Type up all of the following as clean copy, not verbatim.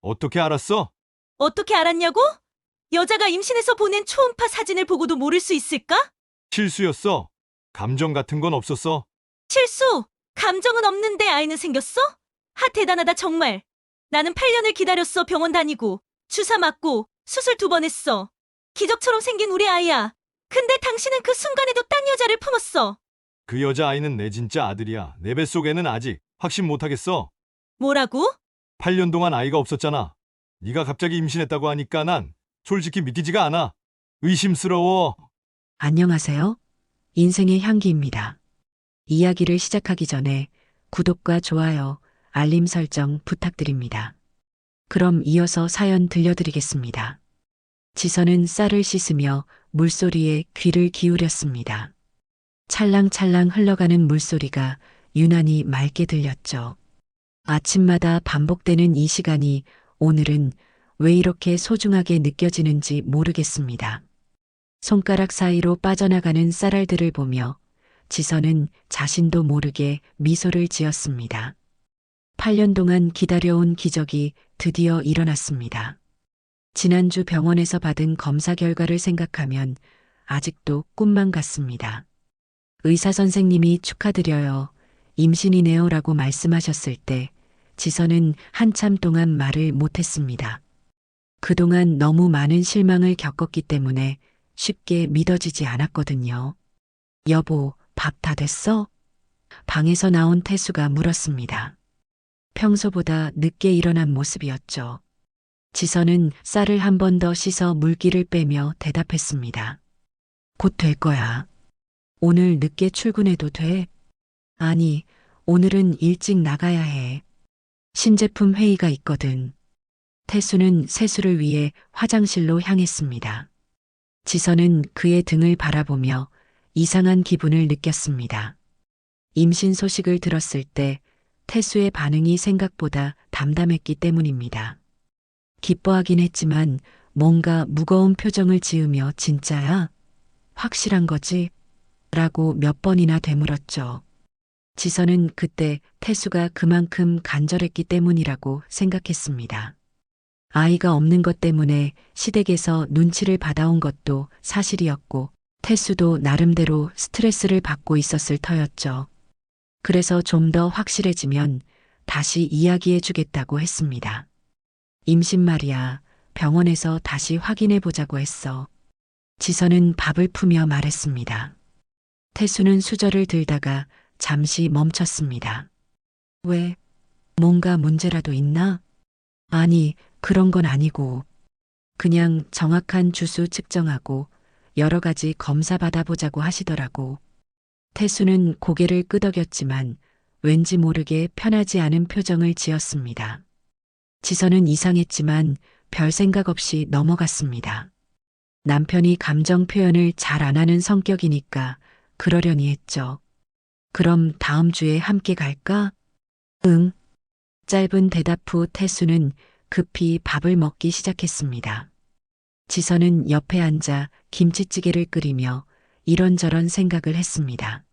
어떻게 알았어? 어떻게 알았냐고? 여자가 임신해서 보낸 초음파 사진을 보고도 모를 수 있을까? 실수였어. 감정 같은 건 없었어. 실수! 감정은 없는데 아이는 생겼어? 대단하다 정말. 나는 8년을 기다렸어. 병원 다니고 주사 맞고 수술 2번 했어. 기적처럼 생긴 우리 아이야. 근데 당신은 그 순간에도 딴 여자를 품었어. 그 여자아이는 내 진짜 아들이야. 내 뱃속에는 아직 확신 못하겠어. 뭐라고? 8년 동안 아이가 없었잖아. 네가 갑자기 임신했다고 하니까 난 솔직히 믿기지가 않아. 의심스러워. 안녕하세요. 인생의 향기입니다. 이야기를 시작하기 전에 구독과 좋아요, 알림 설정 부탁드립니다. 그럼 이어서 사연 들려드리겠습니다. 지선은 쌀을 씻으며 물소리에 귀를 기울였습니다. 찰랑찰랑 흘러가는 물소리가 유난히 맑게 들렸죠. 아침마다 반복되는 이 시간이 오늘은 왜 이렇게 소중하게 느껴지는지 모르겠습니다. 손가락 사이로 빠져나가는 쌀알들을 보며 지선은 자신도 모르게 미소를 지었습니다. 8년 동안 기다려온 기적이 드디어 일어났습니다. 지난주 병원에서 받은 검사 결과를 생각하면 아직도 꿈만 같습니다. 의사 선생님이 축하드려요. 임신이네요 라고 말씀하셨을 때 지선은 한참 동안 말을 못했습니다. 그동안 너무 많은 실망을 겪었기 때문에 쉽게 믿어지지 않았거든요. 여보, 밥 다 됐어? 방에서 나온 태수가 물었습니다. 평소보다 늦게 일어난 모습이었죠. 지선은 쌀을 한 번 더 씻어 물기를 빼며 대답했습니다. 곧 될 거야. 오늘 늦게 출근해도 돼? 아니, 오늘은 일찍 나가야 해. 신제품 회의가 있거든. 태수는 세수를 위해 화장실로 향했습니다. 지선은 그의 등을 바라보며 이상한 기분을 느꼈습니다. 임신 소식을 들었을 때 태수의 반응이 생각보다 담담했기 때문입니다. 기뻐하긴 했지만 뭔가 무거운 표정을 지으며 진짜야? 확실한 거지? 라고 몇 번이나 되물었죠. 지선은 그때 태수가 그만큼 간절했기 때문이라고 생각했습니다. 아이가 없는 것 때문에 시댁에서 눈치를 받아온 것도 사실이었고 태수도 나름대로 스트레스를 받고 있었을 터였죠. 그래서 좀 더 확실해지면 다시 이야기해 주겠다고 했습니다. 임신 말이야. 병원에서 다시 확인해 보자고 했어. 지선은 밥을 푸며 말했습니다. 태수는 수저를 들다가 잠시 멈췄습니다. 왜? 뭔가 문제라도 있나? 아니, 그런 건 아니고. 그냥 정확한 주수 측정하고 여러 가지 검사 받아보자고 하시더라고. 태수는 고개를 끄덕였지만 왠지 모르게 편하지 않은 표정을 지었습니다. 지선은 이상했지만 별 생각 없이 넘어갔습니다. 남편이 감정 표현을 잘 안 하는 성격이니까 그러려니 했죠. 그럼 다음 주에 함께 갈까? 응. 짧은 대답 후 태수는 급히 밥을 먹기 시작했습니다. 지선은 옆에 앉아 김치찌개를 끓이며 이런저런 생각을 했습니다.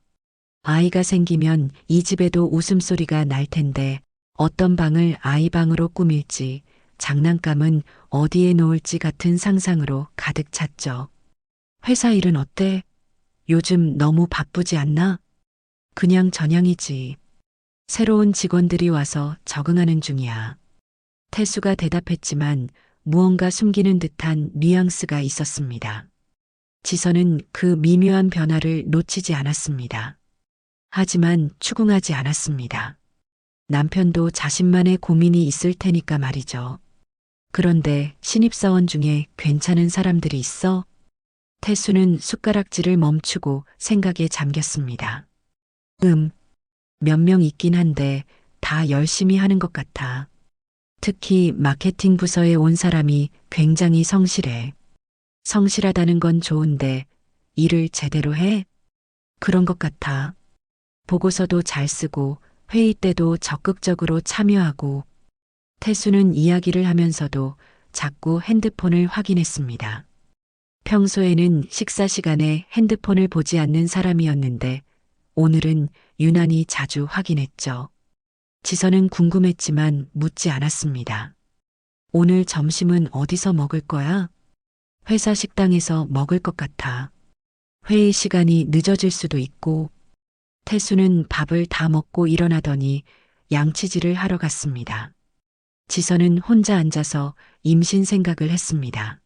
아이가 생기면 이 집에도 웃음소리가 날 텐데 어떤 방을 아이 방으로 꾸밀지, 장난감은 어디에 놓을지 같은 상상으로 가득 찼죠. 회사 일은 어때? 요즘 너무 바쁘지 않나? 그냥 전향이지. 새로운 직원들이 와서 적응하는 중이야. 태수가 대답했지만 무언가 숨기는 듯한 뉘앙스가 있었습니다. 지선은 그 미묘한 변화를 놓치지 않았습니다. 하지만 추궁하지 않았습니다. 남편도 자신만의 고민이 있을 테니까 말이죠. 그런데 신입사원 중에 괜찮은 사람들이 있어? 태수는 숟가락질을 멈추고 생각에 잠겼습니다. 몇 명 있긴 한데 다 열심히 하는 것 같아. 특히 마케팅 부서에 온 사람이 굉장히 성실해. 성실하다는 건 좋은데 일을 제대로 해? 그런 것 같아. 보고서도 잘 쓰고 회의 때도 적극적으로 참여하고. 태수는 이야기를 하면서도 자꾸 핸드폰을 확인했습니다. 평소에는 식사 시간에 핸드폰을 보지 않는 사람이었는데 오늘은 유난히 자주 확인했죠. 지선은 궁금했지만 묻지 않았습니다. 오늘 점심은 어디서 먹을 거야? 회사 식당에서 먹을 것 같아. 회의 시간이 늦어질 수도 있고. 태수는 밥을 다 먹고 일어나더니 양치질을 하러 갔습니다. 지선은 혼자 앉아서 임신 생각을 했습니다.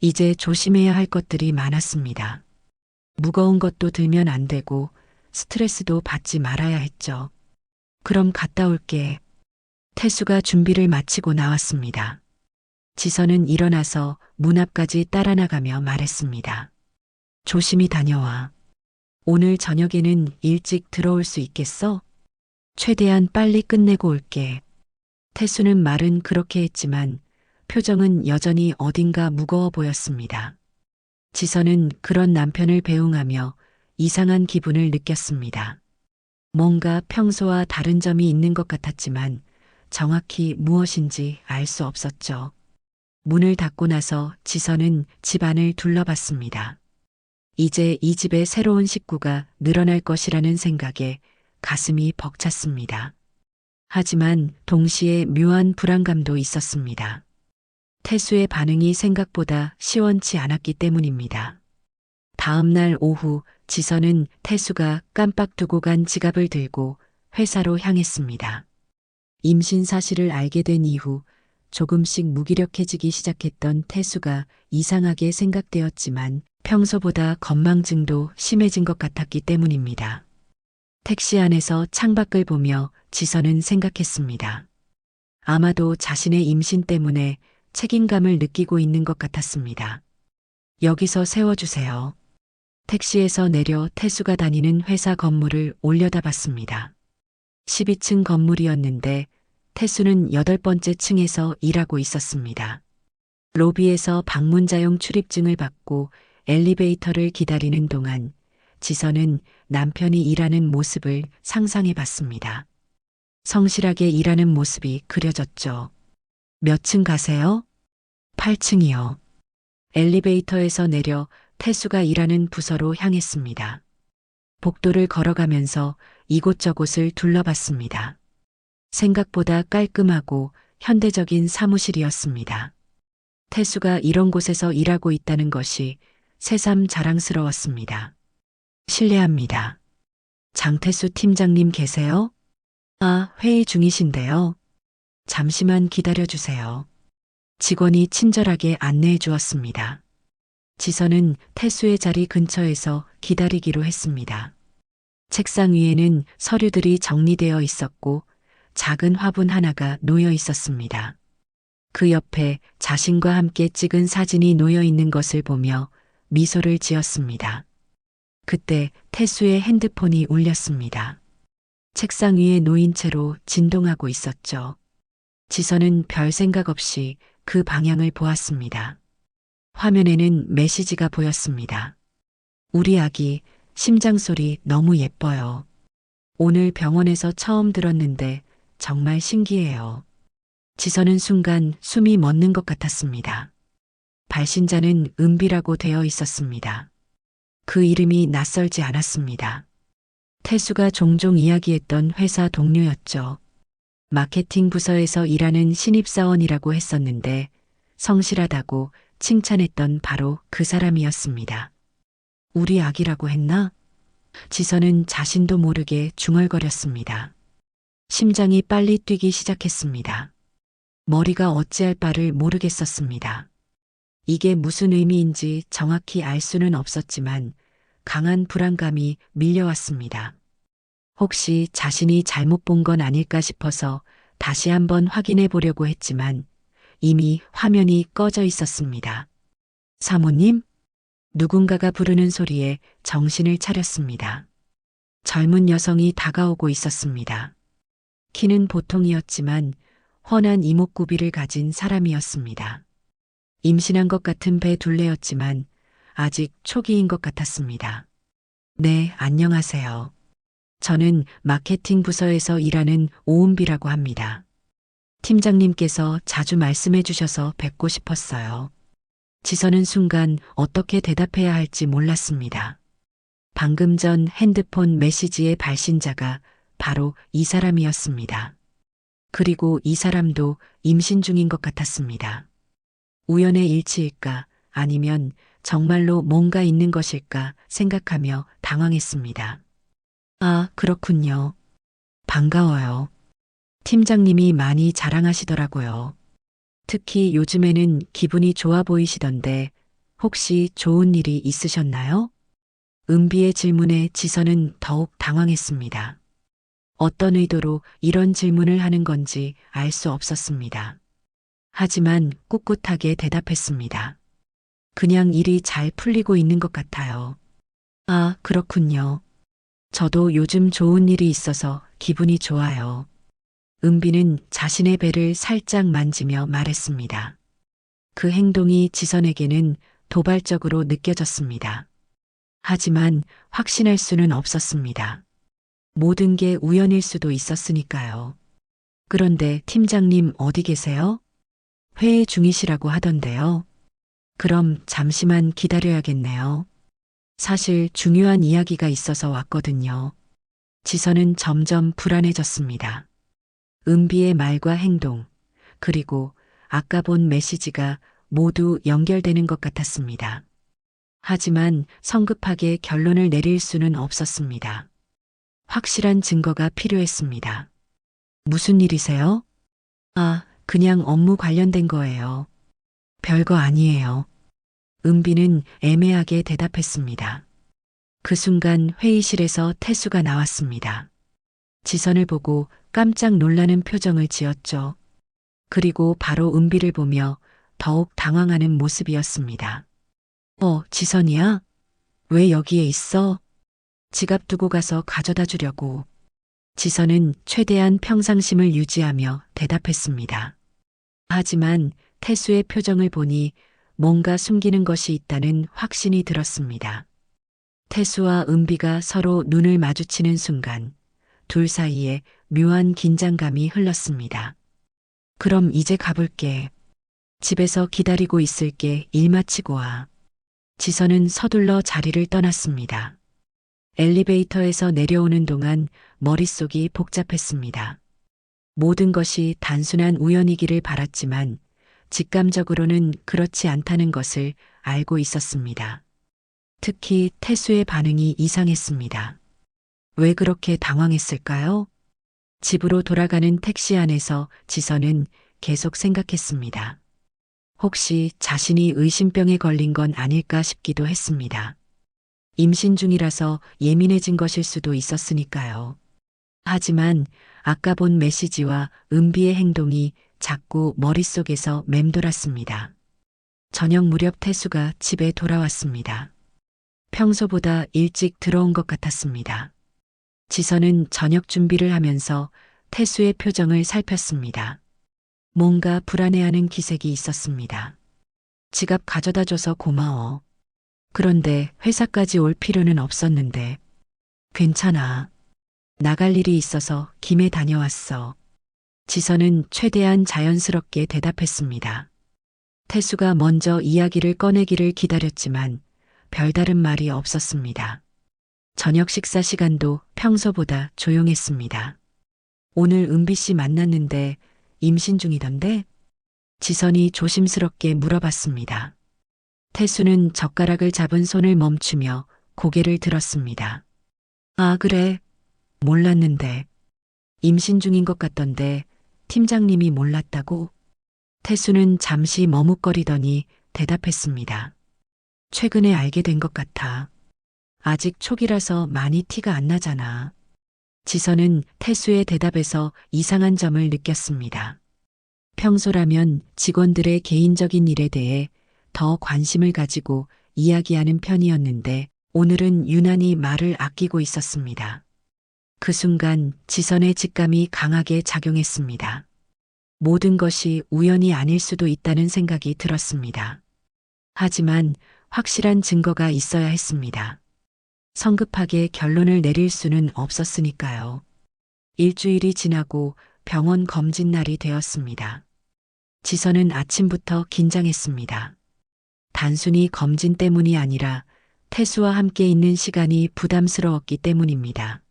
이제 조심해야 할 것들이 많았습니다. 무거운 것도 들면 안 되고 스트레스도 받지 말아야 했죠. 그럼 갔다 올게. 태수가 준비를 마치고 나왔습니다. 지선은 일어나서 문 앞까지 따라 나가며 말했습니다. 조심히 다녀와. 오늘 저녁에는 일찍 들어올 수 있겠어? 최대한 빨리 끝내고 올게. 태수는 말은 그렇게 했지만 표정은 여전히 어딘가 무거워 보였습니다. 지선은 그런 남편을 배웅하며 이상한 기분을 느꼈습니다. 뭔가 평소와 다른 점이 있는 것 같았지만 정확히 무엇인지 알 수 없었죠. 문을 닫고 나서 지선은 집 안을 둘러봤습니다. 이제 이 집에 새로운 식구가 늘어날 것이라는 생각에 가슴이 벅찼습니다. 하지만 동시에 묘한 불안감도 있었습니다. 태수의 반응이 생각보다 시원치 않았기 때문입니다. 다음 날 오후 지선은 태수가 깜빡 두고 간 지갑을 들고 회사로 향했습니다. 임신 사실을 알게 된 이후 조금씩 무기력해지기 시작했던 태수가 이상하게 생각되었지만 평소보다 건망증도 심해진 것 같았기 때문입니다. 택시 안에서 창밖을 보며 지선은 생각했습니다. 아마도 자신의 임신 때문에 책임감을 느끼고 있는 것 같았습니다. 여기서 세워주세요. 택시에서 내려 태수가 다니는 회사 건물을 올려다봤습니다. 12층 건물이었는데 태수는 8번째 층에서 일하고 있었습니다. 로비에서 방문자용 출입증을 받고 엘리베이터를 기다리는 동안 지선은 남편이 일하는 모습을 상상해 봤습니다. 성실하게 일하는 모습이 그려졌죠. 몇 층 가세요? 8층이요. 엘리베이터에서 내려 태수가 일하는 부서로 향했습니다. 복도를 걸어가면서 이곳저곳을 둘러봤습니다. 생각보다 깔끔하고 현대적인 사무실이었습니다. 태수가 이런 곳에서 일하고 있다는 것이 새삼 자랑스러웠습니다. 실례합니다. 장태수 팀장님 계세요? 아, 회의 중이신데요. 잠시만 기다려주세요. 직원이 친절하게 안내해 주었습니다. 지선은 태수의 자리 근처에서 기다리기로 했습니다. 책상 위에는 서류들이 정리되어 있었고 작은 화분 하나가 놓여 있었습니다. 그 옆에 자신과 함께 찍은 사진이 놓여 있는 것을 보며 미소를 지었습니다. 그때 태수의 핸드폰이 울렸습니다. 책상 위에 놓인 채로 진동하고 있었죠. 지선은 별 생각 없이 그 방향을 보았습니다. 화면에는 메시지가 보였습니다. 우리 아기 심장 소리 너무 예뻐요. 오늘 병원에서 처음 들었는데 정말 신기해요. 지선은 순간 숨이 멎는 것 같았습니다. 발신자는 은비라고 되어 있었습니다. 그 이름이 낯설지 않았습니다. 태수가 종종 이야기했던 회사 동료였죠. 마케팅 부서에서 일하는 신입사원이라고 했었는데 성실하다고 칭찬했던 바로 그 사람이었습니다. 우리 아기라고 했나? 지선은 자신도 모르게 중얼거렸습니다. 심장이 빨리 뛰기 시작했습니다. 머리가 어찌할 바를 모르겠었습니다. 이게 무슨 의미인지 정확히 알 수는 없었지만 강한 불안감이 밀려왔습니다. 혹시 자신이 잘못 본 건 아닐까 싶어서 다시 한번 확인해 보려고 했지만 이미 화면이 꺼져 있었습니다. 사모님? 누군가가 부르는 소리에 정신을 차렸습니다. 젊은 여성이 다가오고 있었습니다. 키는 보통이었지만 훤한 이목구비를 가진 사람이었습니다. 임신한 것 같은 배 둘레였지만 아직 초기인 것 같았습니다. 네, 안녕하세요. 저는 마케팅 부서에서 일하는 오은비라고 합니다. 팀장님께서 자주 말씀해 주셔서 뵙고 싶었어요. 지선은 순간 어떻게 대답해야 할지 몰랐습니다. 방금 전 핸드폰 메시지의 발신자가 바로 이 사람이었습니다. 그리고 이 사람도 임신 중인 것 같았습니다. 우연의 일치일까 아니면 정말로 뭔가 있는 것일까 생각하며 당황했습니다. 아, 그렇군요. 반가워요. 팀장님이 많이 자랑하시더라고요. 특히 요즘에는 기분이 좋아 보이시던데 혹시 좋은 일이 있으셨나요? 은비의 질문에 지선은 더욱 당황했습니다. 어떤 의도로 이런 질문을 하는 건지 알 수 없었습니다. 하지만 꿋꿋하게 대답했습니다. 그냥 일이 잘 풀리고 있는 것 같아요. 아, 그렇군요. 저도 요즘 좋은 일이 있어서 기분이 좋아요. 은비는 자신의 배를 살짝 만지며 말했습니다. 그 행동이 지선에게는 도발적으로 느껴졌습니다. 하지만 확신할 수는 없었습니다. 모든 게 우연일 수도 있었으니까요. 그런데 팀장님 어디 계세요? 회의 중이시라고 하던데요. 그럼 잠시만 기다려야겠네요. 사실 중요한 이야기가 있어서 왔거든요. 지선은 점점 불안해졌습니다. 은비의 말과 행동, 그리고 아까 본 메시지가 모두 연결되는 것 같았습니다. 하지만 성급하게 결론을 내릴 수는 없었습니다. 확실한 증거가 필요했습니다. 무슨 일이세요? 아, 그냥 업무 관련된 거예요. 별거 아니에요. 은비는 애매하게 대답했습니다. 그 순간 회의실에서 태수가 나왔습니다. 지선을 보고 깜짝 놀라는 표정을 지었죠. 그리고 바로 은비를 보며 더욱 당황하는 모습이었습니다. 지선이야? 왜 여기에 있어? 지갑 두고 가서 가져다 주려고. 지선은 최대한 평상심을 유지하며 대답했습니다. 하지만 태수의 표정을 보니 뭔가 숨기는 것이 있다는 확신이 들었습니다. 태수와 은비가 서로 눈을 마주치는 순간 둘 사이에 묘한 긴장감이 흘렀습니다. 그럼 이제 가볼게. 집에서 기다리고 있을게. 일 마치고 와. 지선은 서둘러 자리를 떠났습니다. 엘리베이터에서 내려오는 동안 머릿속이 복잡했습니다. 모든 것이 단순한 우연이기를 바랐지만 직감적으로는 그렇지 않다는 것을 알고 있었습니다. 특히 태수의 반응이 이상했습니다. 왜 그렇게 당황했을까요? 집으로 돌아가는 택시 안에서 지선은 계속 생각했습니다. 혹시 자신이 의심병에 걸린 건 아닐까 싶기도 했습니다. 임신 중이라서 예민해진 것일 수도 있었으니까요. 하지만 아까 본 메시지와 은비의 행동이 자꾸 머릿속에서 맴돌았습니다. 저녁 무렵 태수가 집에 돌아왔습니다. 평소보다 일찍 들어온 것 같았습니다. 지선은 저녁 준비를 하면서 태수의 표정을 살폈습니다. 뭔가 불안해하는 기색이 있었습니다. 지갑 가져다 줘서 고마워. 그런데 회사까지 올 필요는 없었는데. 괜찮아. 나갈 일이 있어서 김에 다녀왔어. 지선은 최대한 자연스럽게 대답했습니다. 태수가 먼저 이야기를 꺼내기를 기다렸지만 별다른 말이 없었습니다. 저녁 식사 시간도 평소보다 조용했습니다. 오늘 은비 씨 만났는데 임신 중이던데? 지선이 조심스럽게 물어봤습니다. 태수는 젓가락을 잡은 손을 멈추며 고개를 들었습니다. 아, 그래. 몰랐는데. 임신 중인 것 같던데 팀장님이 몰랐다고? 태수는 잠시 머뭇거리더니 대답했습니다. 최근에 알게 된 것 같아. 아직 초기라서 많이 티가 안 나잖아. 지선은 태수의 대답에서 이상한 점을 느꼈습니다. 평소라면 직원들의 개인적인 일에 대해 더 관심을 가지고 이야기하는 편이었는데 오늘은 유난히 말을 아끼고 있었습니다. 그 순간 지선의 직감이 강하게 작용했습니다. 모든 것이 우연이 아닐 수도 있다는 생각이 들었습니다. 하지만 확실한 증거가 있어야 했습니다. 성급하게 결론을 내릴 수는 없었으니까요. 일주일이 지나고 병원 검진 날이 되었습니다. 지선은 아침부터 긴장했습니다. 단순히 검진 때문이 아니라 태수와 함께 있는 시간이 부담스러웠기 때문입니다.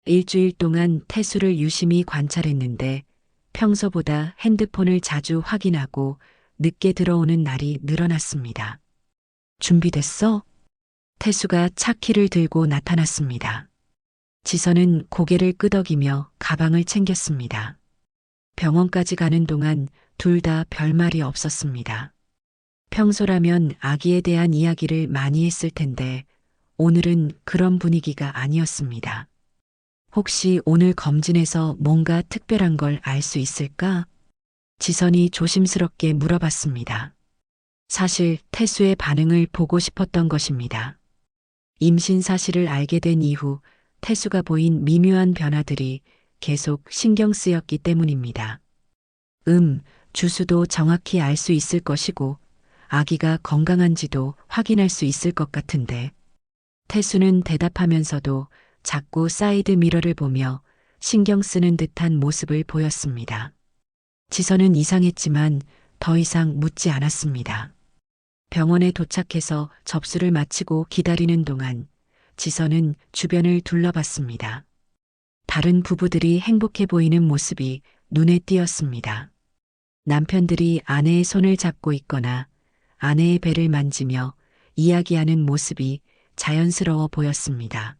일주일 동안 태수를 유심히 관찰했는데 평소보다 핸드폰을 자주 확인하고 늦게 들어오는 날이 늘어났습니다. 준비됐어? 태수가 차키를 들고 나타났습니다. 지선은 고개를 끄덕이며 가방을 챙겼습니다. 병원까지 가는 동안 둘 다 별말이 없었습니다. 평소라면 아기에 대한 이야기를 많이 했을 텐데 오늘은 그런 분위기가 아니었습니다. 혹시 오늘 검진에서 뭔가 특별한 걸 알 수 있을까? 지선이 조심스럽게 물어봤습니다. 사실 태수의 반응을 보고 싶었던 것입니다. 임신 사실을 알게 된 이후 태수가 보인 미묘한 변화들이 계속 신경 쓰였기 때문입니다. 주수도 정확히 알 수 있을 것이고 아기가 건강한지도 확인할 수 있을 것 같은데. 태수는 대답하면서도 자꾸 사이드 미러를 보며 신경 쓰는 듯한 모습을 보였습니다. 지선은 이상했지만 더 이상 묻지 않았습니다. 병원에 도착해서 접수를 마치고 기다리는 동안 지선은 주변을 둘러봤습니다. 다른 부부들이 행복해 보이는 모습이 눈에 띄었습니다. 남편들이 아내의 손을 잡고 있거나 아내의 배를 만지며 이야기하는 모습이 자연스러워 보였습니다.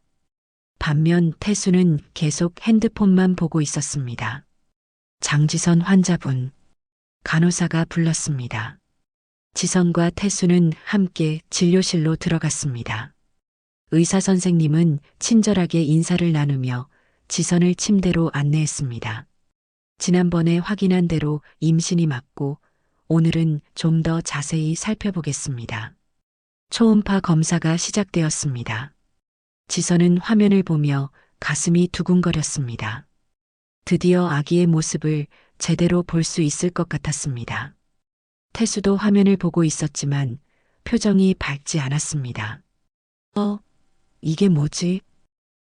반면 태수는 계속 핸드폰만 보고 있었습니다. 장지선 환자분, 간호사가 불렀습니다. 지선과 태수는 함께 진료실로 들어갔습니다. 의사 선생님은 친절하게 인사를 나누며 지선을 침대로 안내했습니다. 지난번에 확인한 대로 임신이 맞고 오늘은 좀 더 자세히 살펴보겠습니다. 초음파 검사가 시작되었습니다. 지선은 화면을 보며 가슴이 두근거렸습니다. 드디어 아기의 모습을 제대로 볼 수 있을 것 같았습니다. 태수도 화면을 보고 있었지만 표정이 밝지 않았습니다. 이게 뭐지?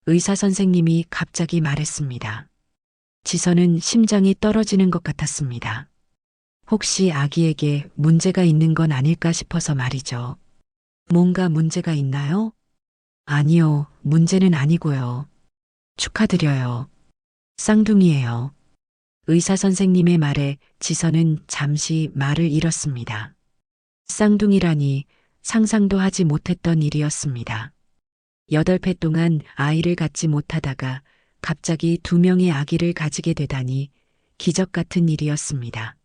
의사 선생님이 갑자기 말했습니다. 지선은 심장이 떨어지는 것 같았습니다. 혹시 아기에게 문제가 있는 건 아닐까 싶어서 말이죠. 뭔가 문제가 있나요? 아니요, 문제는 아니고요. 축하드려요. 쌍둥이에요. 의사 선생님의 말에 지선은 잠시 말을 잃었습니다. 쌍둥이라니 상상도 하지 못했던 일이었습니다. 8회 동안 아이를 갖지 못하다가 갑자기 2명의 아기를 가지게 되다니 기적 같은 일이었습니다.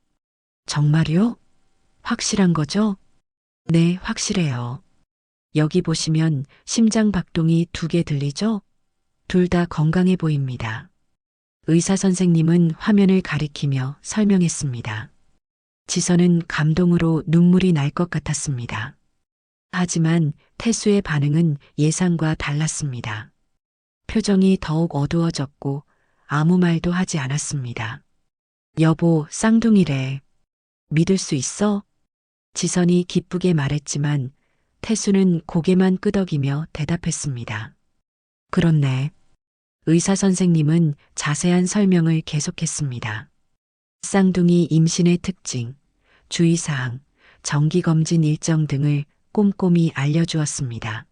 정말요? 확실한 거죠? 네, 확실해요. 여기 보시면 심장 박동이 2개 들리죠? 둘 다 건강해 보입니다. 의사 선생님은 화면을 가리키며 설명했습니다. 지선은 감동으로 눈물이 날 것 같았습니다. 하지만 태수의 반응은 예상과 달랐습니다. 표정이 더욱 어두워졌고 아무 말도 하지 않았습니다. 여보, 쌍둥이래. 믿을 수 있어? 지선이 기쁘게 말했지만 태수는 고개만 끄덕이며 대답했습니다. 그렇네. 의사 선생님은 자세한 설명을 계속했습니다. 쌍둥이 임신의 특징, 주의사항, 정기검진 일정 등을 꼼꼼히 알려주었습니다.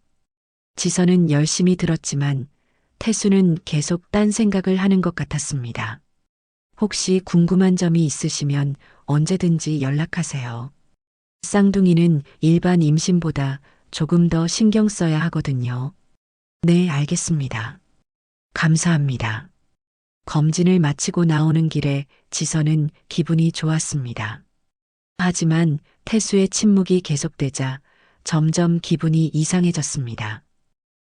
지선은 열심히 들었지만 태수는 계속 딴 생각을 하는 것 같았습니다. 혹시 궁금한 점이 있으시면 언제든지 연락하세요. 쌍둥이는 일반 임신보다 조금 더 신경 써야 하거든요. 네, 알겠습니다. 감사합니다. 검진을 마치고 나오는 길에 지선은 기분이 좋았습니다. 하지만 태수의 침묵이 계속되자 점점 기분이 이상해졌습니다.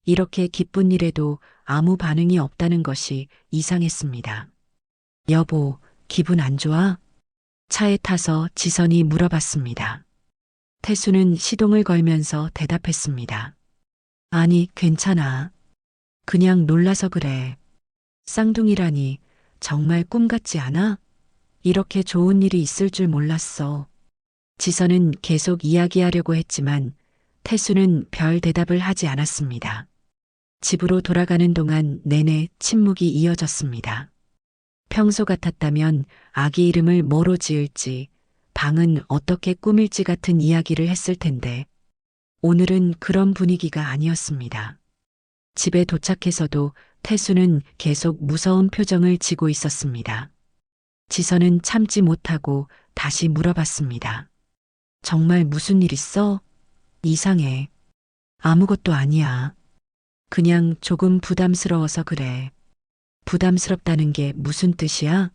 이렇게 기쁜 일에도 아무 반응이 없다는 것이 이상했습니다. 여보, 기분 안 좋아? 차에 타서 지선이 물어봤습니다. 태수는 시동을 걸면서 대답했습니다. 아니, 괜찮아. 그냥 놀라서 그래. 쌍둥이라니 정말 꿈 같지 않아? 이렇게 좋은 일이 있을 줄 몰랐어. 지선은 계속 이야기하려고 했지만 태수는 별 대답을 하지 않았습니다. 집으로 돌아가는 동안 내내 침묵이 이어졌습니다. 평소 같았다면 아기 이름을 뭐로 지을지, 방은 어떻게 꾸밀지 같은 이야기를 했을 텐데 오늘은 그런 분위기가 아니었습니다. 집에 도착해서도 태수는 계속 무서운 표정을 지고 있었습니다. 지선은 참지 못하고 다시 물어봤습니다. 정말 무슨 일 있어? 이상해. 아무것도 아니야. 그냥 조금 부담스러워서 그래. 부담스럽다는 게 무슨 뜻이야?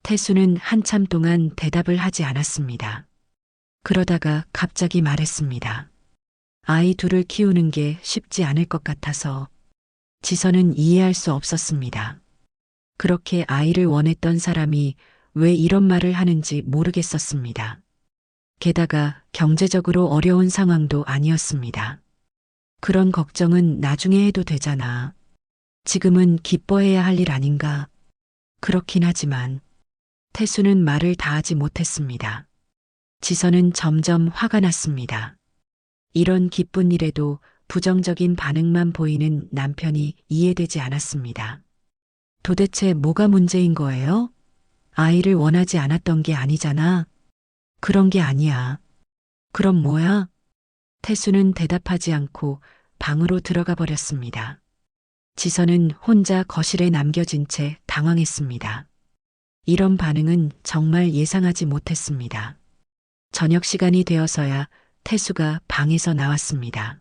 태수는 한참 동안 대답을 하지 않았습니다. 그러다가 갑자기 말했습니다. 아이 둘을 키우는 게 쉽지 않을 것 같아서. 지선은 이해할 수 없었습니다. 그렇게 아이를 원했던 사람이 왜 이런 말을 하는지 모르겠었습니다. 게다가 경제적으로 어려운 상황도 아니었습니다. 그런 걱정은 나중에 해도 되잖아. 지금은 기뻐해야 할 일 아닌가? 그렇긴 하지만 태수는 말을 다 하지 못했습니다. 지선은 점점 화가 났습니다. 이런 기쁜 일에도 부정적인 반응만 보이는 남편이 이해되지 않았습니다. 도대체 뭐가 문제인 거예요? 아이를 원하지 않았던 게 아니잖아. 그런 게 아니야. 그럼 뭐야? 태수는 대답하지 않고 방으로 들어가 버렸습니다. 지선은 혼자 거실에 남겨진 채 당황했습니다. 이런 반응은 정말 예상하지 못했습니다. 저녁 시간이 되어서야 태수가 방에서 나왔습니다.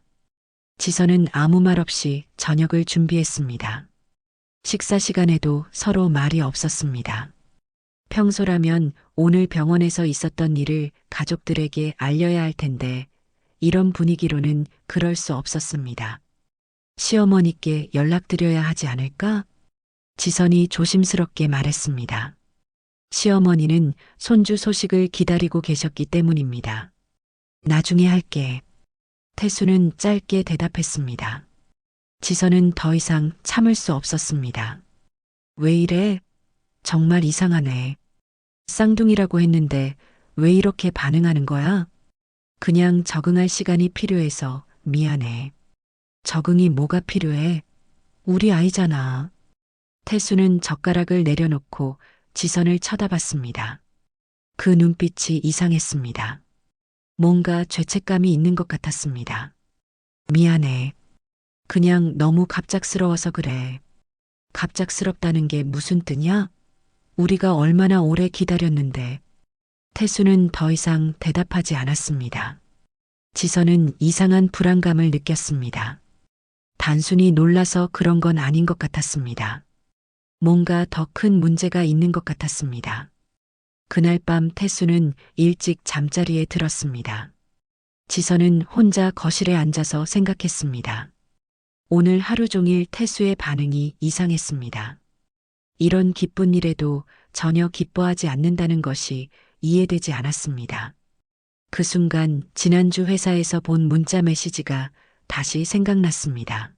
지선은 아무 말 없이 저녁을 준비했습니다. 식사 시간에도 서로 말이 없었습니다. 평소라면 오늘 병원에서 있었던 일을 가족들에게 알려야 할 텐데 이런 분위기로는 그럴 수 없었습니다. 시어머니께 연락드려야 하지 않을까? 지선이 조심스럽게 말했습니다. 시어머니는 손주 소식을 기다리고 계셨기 때문입니다. 나중에 할게. 태수는 짧게 대답했습니다. 지선은 더 이상 참을 수 없었습니다. 왜 이래? 정말 이상하네. 쌍둥이라고 했는데 왜 이렇게 반응하는 거야? 그냥 적응할 시간이 필요해서 미안해. 적응이 뭐가 필요해? 우리 아이잖아. 태수는 젓가락을 내려놓고 지선을 쳐다봤습니다. 그 눈빛이 이상했습니다. 뭔가 죄책감이 있는 것 같았습니다. 미안해. 그냥 너무 갑작스러워서 그래. 갑작스럽다는 게 무슨 뜻이야? 우리가 얼마나 오래 기다렸는데. 태수는 더 이상 대답하지 않았습니다. 지선은 이상한 불안감을 느꼈습니다. 단순히 놀라서 그런 건 아닌 것 같았습니다. 뭔가 더 큰 문제가 있는 것 같았습니다. 그날 밤 태수는 일찍 잠자리에 들었습니다. 지선은 혼자 거실에 앉아서 생각했습니다. 오늘 하루 종일 태수의 반응이 이상했습니다. 이런 기쁜 일에도 전혀 기뻐하지 않는다는 것이 이해되지 않았습니다. 그 순간 지난주 회사에서 본 문자 메시지가 다시 생각났습니다.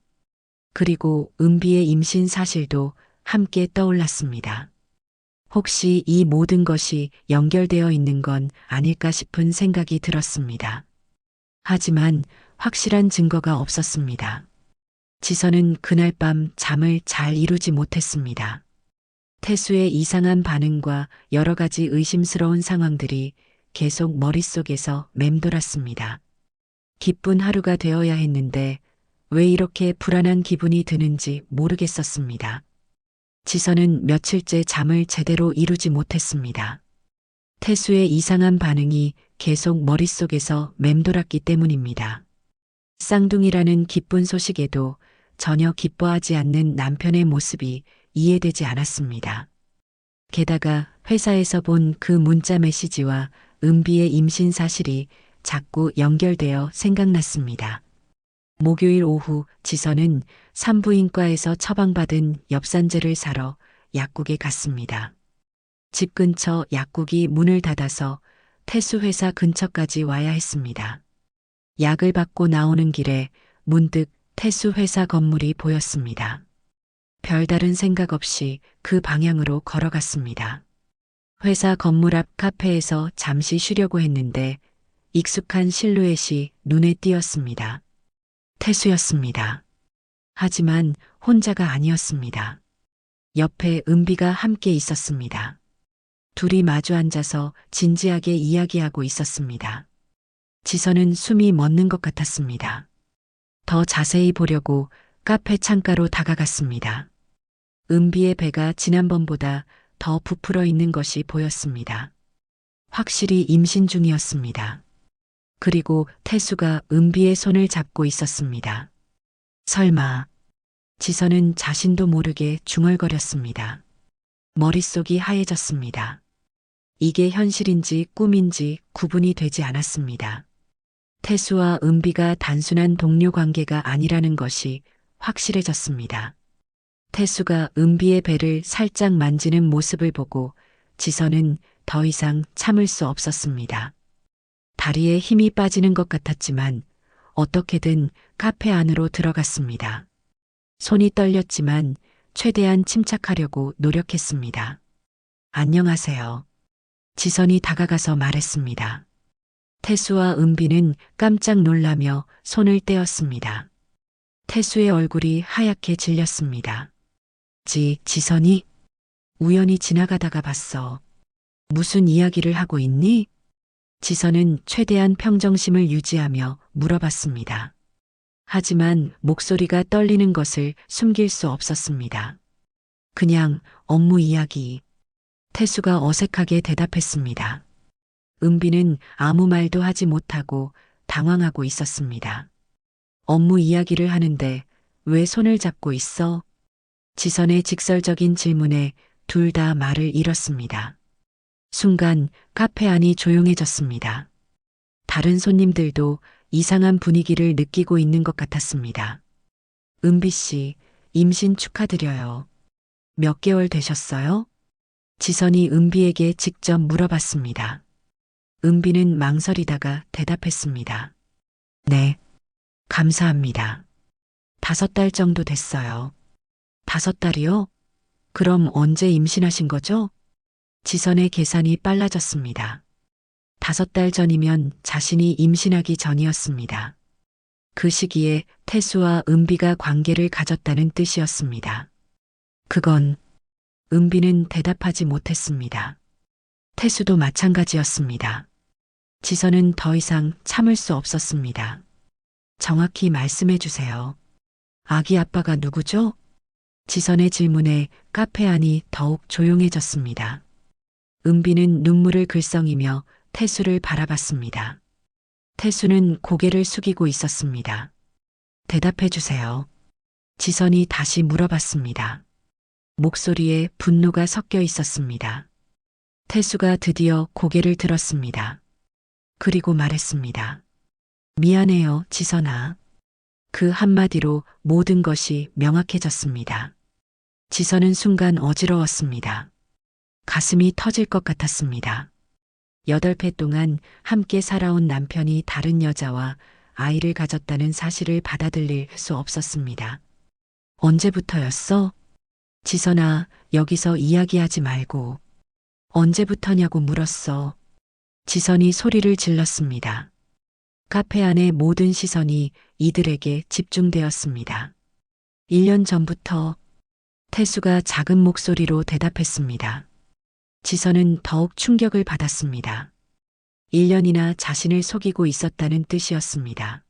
그리고 은비의 임신 사실도 함께 떠올랐습니다. 혹시 이 모든 것이 연결되어 있는 건 아닐까 싶은 생각이 들었습니다. 하지만 확실한 증거가 없었습니다. 지선은 그날 밤 잠을 잘 이루지 못했습니다. 태수의 이상한 반응과 여러 가지 의심스러운 상황들이 계속 머릿속에서 맴돌았습니다. 기쁜 하루가 되어야 했는데 왜 이렇게 불안한 기분이 드는지 모르겠었습니다. 지선은 며칠째 잠을 제대로 이루지 못했습니다. 태수의 이상한 반응이 계속 머릿속에서 맴돌았기 때문입니다. 쌍둥이라는 기쁜 소식에도 전혀 기뻐하지 않는 남편의 모습이 이해되지 않았습니다. 게다가 회사에서 본 그 문자 메시지와 은비의 임신 사실이 자꾸 연결되어 생각났습니다. 목요일 오후 지선은 산부인과에서 처방받은 엽산제를 사러 약국에 갔습니다. 집 근처 약국이 문을 닫아서 태수 회사 근처까지 와야 했습니다. 약을 받고 나오는 길에 문득 태수 회사 건물이 보였습니다. 별다른 생각 없이 그 방향으로 걸어갔습니다. 회사 건물 앞 카페에서 잠시 쉬려고 했는데 익숙한 실루엣이 눈에 띄었습니다. 태수였습니다. 하지만 혼자가 아니었습니다. 옆에 은비가 함께 있었습니다. 둘이 마주 앉아서 진지하게 이야기하고 있었습니다. 지선은 숨이 멎는 것 같았습니다. 더 자세히 보려고 카페 창가로 다가갔습니다. 은비의 배가 지난번보다 더 부풀어 있는 것이 보였습니다. 확실히 임신 중이었습니다. 그리고 태수가 은비의 손을 잡고 있었습니다. 설마. 지선은 자신도 모르게 중얼거렸습니다. 머릿속이 하얘졌습니다. 이게 현실인지 꿈인지 구분이 되지 않았습니다. 태수와 은비가 단순한 동료 관계가 아니라는 것이 확실해졌습니다. 태수가 은비의 배를 살짝 만지는 모습을 보고 지선은 더 이상 참을 수 없었습니다. 다리에 힘이 빠지는 것 같았지만 어떻게든 카페 안으로 들어갔습니다. 손이 떨렸지만 최대한 침착하려고 노력했습니다. 안녕하세요. 지선이 다가가서 말했습니다. 태수와 은비는 깜짝 놀라며 손을 떼었습니다. 태수의 얼굴이 하얗게 질렸습니다. 지선이? 우연히 지나가다가 봤어. 무슨 이야기를 하고 있니? 지선은 최대한 평정심을 유지하며 물어봤습니다. 하지만 목소리가 떨리는 것을 숨길 수 없었습니다. 그냥 업무 이야기. 태수가 어색하게 대답했습니다. 은비는 아무 말도 하지 못하고 당황하고 있었습니다. 업무 이야기를 하는데 왜 손을 잡고 있어? 지선의 직설적인 질문에 둘 다 말을 잃었습니다. 순간 카페 안이 조용해졌습니다. 다른 손님들도 이상한 분위기를 느끼고 있는 것 같았습니다. 은비 씨, 임신 축하드려요. 몇 개월 되셨어요? 지선이 은비에게 직접 물어봤습니다. 은비는 망설이다가 대답했습니다. 네, 감사합니다. 5달 정도 됐어요. 5달이요? 그럼 언제 임신하신 거죠? 지선의 계산이 빨라졌습니다. 5달 전이면 자신이 임신하기 전이었습니다. 그 시기에 태수와 은비가 관계를 가졌다는 뜻이었습니다. 그건 은비는 대답하지 못했습니다. 태수도 마찬가지였습니다. 지선은 더 이상 참을 수 없었습니다. 정확히 말씀해 주세요. 아기 아빠가 누구죠? 지선의 질문에 카페 안이 더욱 조용해졌습니다. 은비는 눈물을 글썽이며 태수를 바라봤습니다. 태수는 고개를 숙이고 있었습니다. 대답해 주세요. 지선이 다시 물어봤습니다. 목소리에 분노가 섞여 있었습니다. 태수가 드디어 고개를 들었습니다. 그리고 말했습니다. 미안해요, 지선아. 그 한마디로 모든 것이 명확해졌습니다. 지선은 순간 어지러웠습니다. 가슴이 터질 것 같았습니다. 8회 동안 함께 살아온 남편이 다른 여자와 아이를 가졌다는 사실을 받아들일 수 없었습니다. 언제부터였어? 지선아, 여기서 이야기하지 말고. 언제부터냐고 물었어. 지선이 소리를 질렀습니다. 카페 안의 모든 시선이 이들에게 집중되었습니다. 1년 전부터. 태수가 작은 목소리로 대답했습니다. 지선은 더욱 충격을 받았습니다. 1년이나 자신을 속이고 있었다는 뜻이었습니다.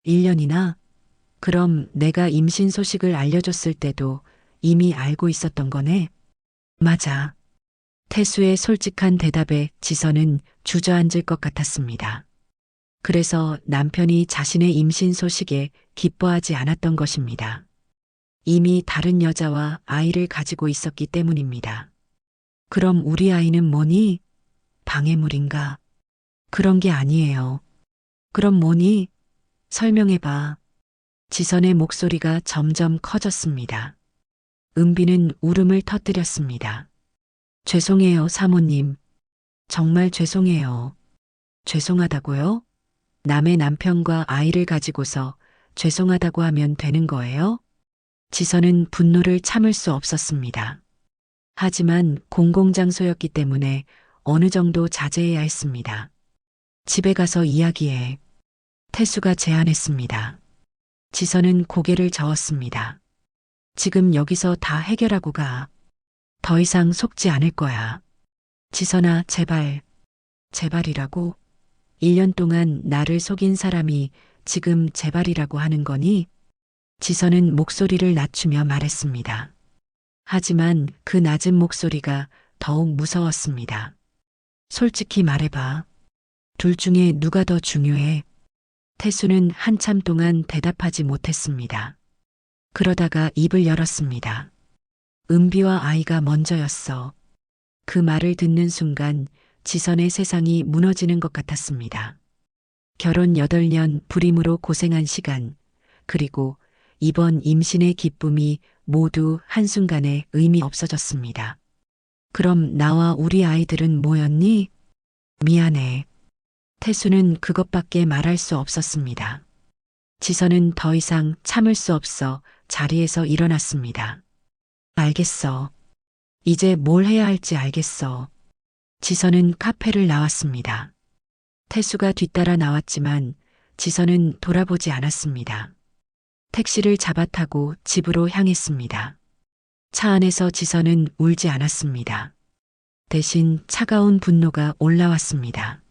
1년이나? 그럼 내가 임신 소식을 알려줬을 때도 이미 알고 있었던 거네? 맞아. 태수의 솔직한 대답에 지선은 주저앉을 것 같았습니다. 그래서 남편이 자신의 임신 소식에 기뻐하지 않았던 것입니다. 이미 다른 여자와 아이를 가지고 있었기 때문입니다. 그럼 우리 아이는 뭐니? 방해물인가? 그런 게 아니에요. 그럼 뭐니? 설명해봐. 지선의 목소리가 점점 커졌습니다. 은비는 울음을 터뜨렸습니다. 죄송해요, 사모님. 정말 죄송해요. 죄송하다고요? 남의 남편과 아이를 가지고서 죄송하다고 하면 되는 거예요? 지선은 분노를 참을 수 없었습니다. 하지만 공공장소였기 때문에 어느 정도 자제해야 했습니다. 집에 가서 이야기해. 태수가 제안했습니다. 지선은 고개를 저었습니다. 지금 여기서 다 해결하고 가. 더 이상 속지 않을 거야. 지선아, 제발. 제발이라고? 1년 동안 나를 속인 사람이 지금 제발이라고 하는 거니? 지선은 목소리를 낮추며 말했습니다. 하지만 그 낮은 목소리가 더욱 무서웠습니다. 솔직히 말해봐. 둘 중에 누가 더 중요해? 태수는 한참 동안 대답하지 못했습니다. 그러다가 입을 열었습니다. 은비와 아이가 먼저였어. 그 말을 듣는 순간 지선의 세상이 무너지는 것 같았습니다. 결혼 8년 불임으로 고생한 시간, 그리고 이번 임신의 기쁨이 모두 한순간에 의미 없어졌습니다. 그럼 나와 우리 아이들은 뭐였니? 미안해. 태수는 그것밖에 말할 수 없었습니다. 지선은 더 이상 참을 수 없어 자리에서 일어났습니다. 알겠어. 이제 뭘 해야 할지 알겠어. 지선은 카페를 나왔습니다. 태수가 뒤따라 나왔지만 지선은 돌아보지 않았습니다. 택시를 잡아타고 집으로 향했습니다. 차 안에서 지선은 울지 않았습니다. 대신 차가운 분노가 올라왔습니다.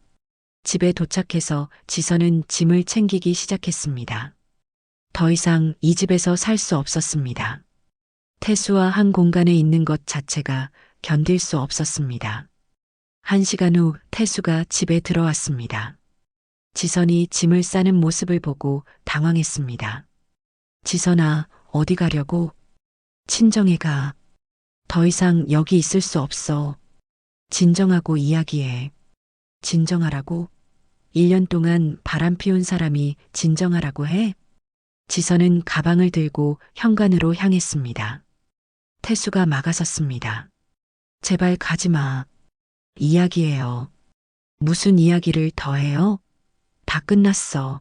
집에 도착해서 지선은 짐을 챙기기 시작했습니다. 더 이상 이 집에서 살 수 없었습니다. 태수와 한 공간에 있는 것 자체가 견딜 수 없었습니다. 1시간 후 태수가 집에 들어왔습니다. 지선이 짐을 싸는 모습을 보고 당황했습니다. 지선아, 어디 가려고? 친정에 가. 더 이상 여기 있을 수 없어. 진정하고 이야기해. 진정하라고? 1년 동안 바람 피운 사람이 진정하라고 해? 지선은 가방을 들고 현관으로 향했습니다. 태수가 막아섰습니다. 제발 가지 마. 이야기해요. 무슨 이야기를 더 해요? 다 끝났어.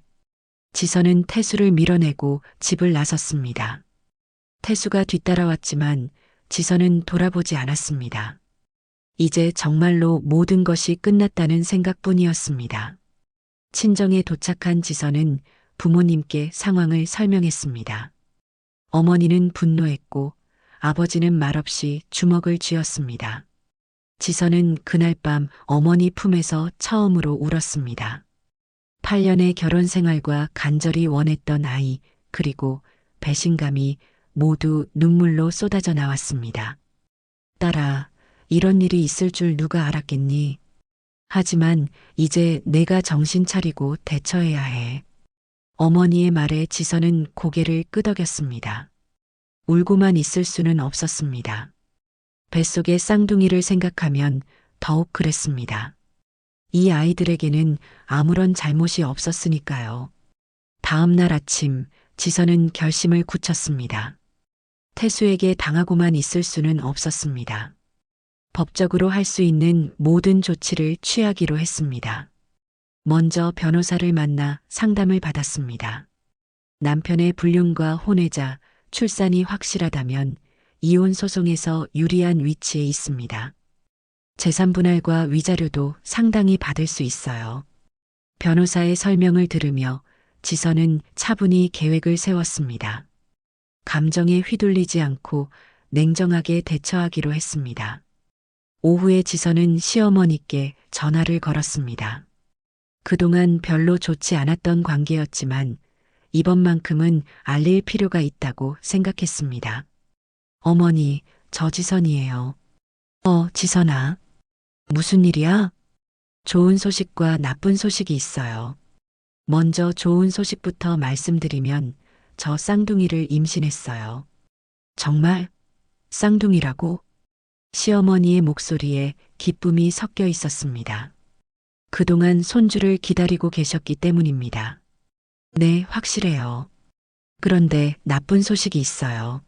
지선은 태수를 밀어내고 집을 나섰습니다. 태수가 뒤따라왔지만 지선은 돌아보지 않았습니다. 이제 정말로 모든 것이 끝났다는 생각뿐이었습니다. 친정에 도착한 지선은 부모님께 상황을 설명했습니다. 어머니는 분노했고 아버지는 말없이 주먹을 쥐었습니다. 지선은 그날 밤 어머니 품에서 처음으로 울었습니다. 8년의 결혼 생활과 간절히 원했던 아이, 그리고 배신감이 모두 눈물로 쏟아져 나왔습니다. 딸아, 이런 일이 있을 줄 누가 알았겠니? 하지만 이제 내가 정신 차리고 대처해야 해. 어머니의 말에 지선은 고개를 끄덕였습니다. 울고만 있을 수는 없었습니다. 뱃속의 쌍둥이를 생각하면 더욱 그랬습니다. 이 아이들에게는 아무런 잘못이 없었으니까요. 다음 날 아침 지선은 결심을 굳혔습니다. 태수에게 당하고만 있을 수는 없었습니다. 법적으로 할 수 있는 모든 조치를 취하기로 했습니다. 먼저 변호사를 만나 상담을 받았습니다. 남편의 불륜과 혼외자, 출산이 확실하다면 이혼 소송에서 유리한 위치에 있습니다. 재산 분할과 위자료도 상당히 받을 수 있어요. 변호사의 설명을 들으며 지선은 차분히 계획을 세웠습니다. 감정에 휘둘리지 않고 냉정하게 대처하기로 했습니다. 오후에 지선은 시어머니께 전화를 걸었습니다. 그동안 별로 좋지 않았던 관계였지만 이번만큼은 알릴 필요가 있다고 생각했습니다. 어머니, 저 지선이에요. 지선아. 무슨 일이야? 좋은 소식과 나쁜 소식이 있어요. 먼저 좋은 소식부터 말씀드리면 저 쌍둥이를 임신했어요. 정말? 쌍둥이라고? 시어머니의 목소리에 기쁨이 섞여 있었습니다. 그동안 손주를 기다리고 계셨기 때문입니다. 네, 확실해요. 그런데 나쁜 소식이 있어요.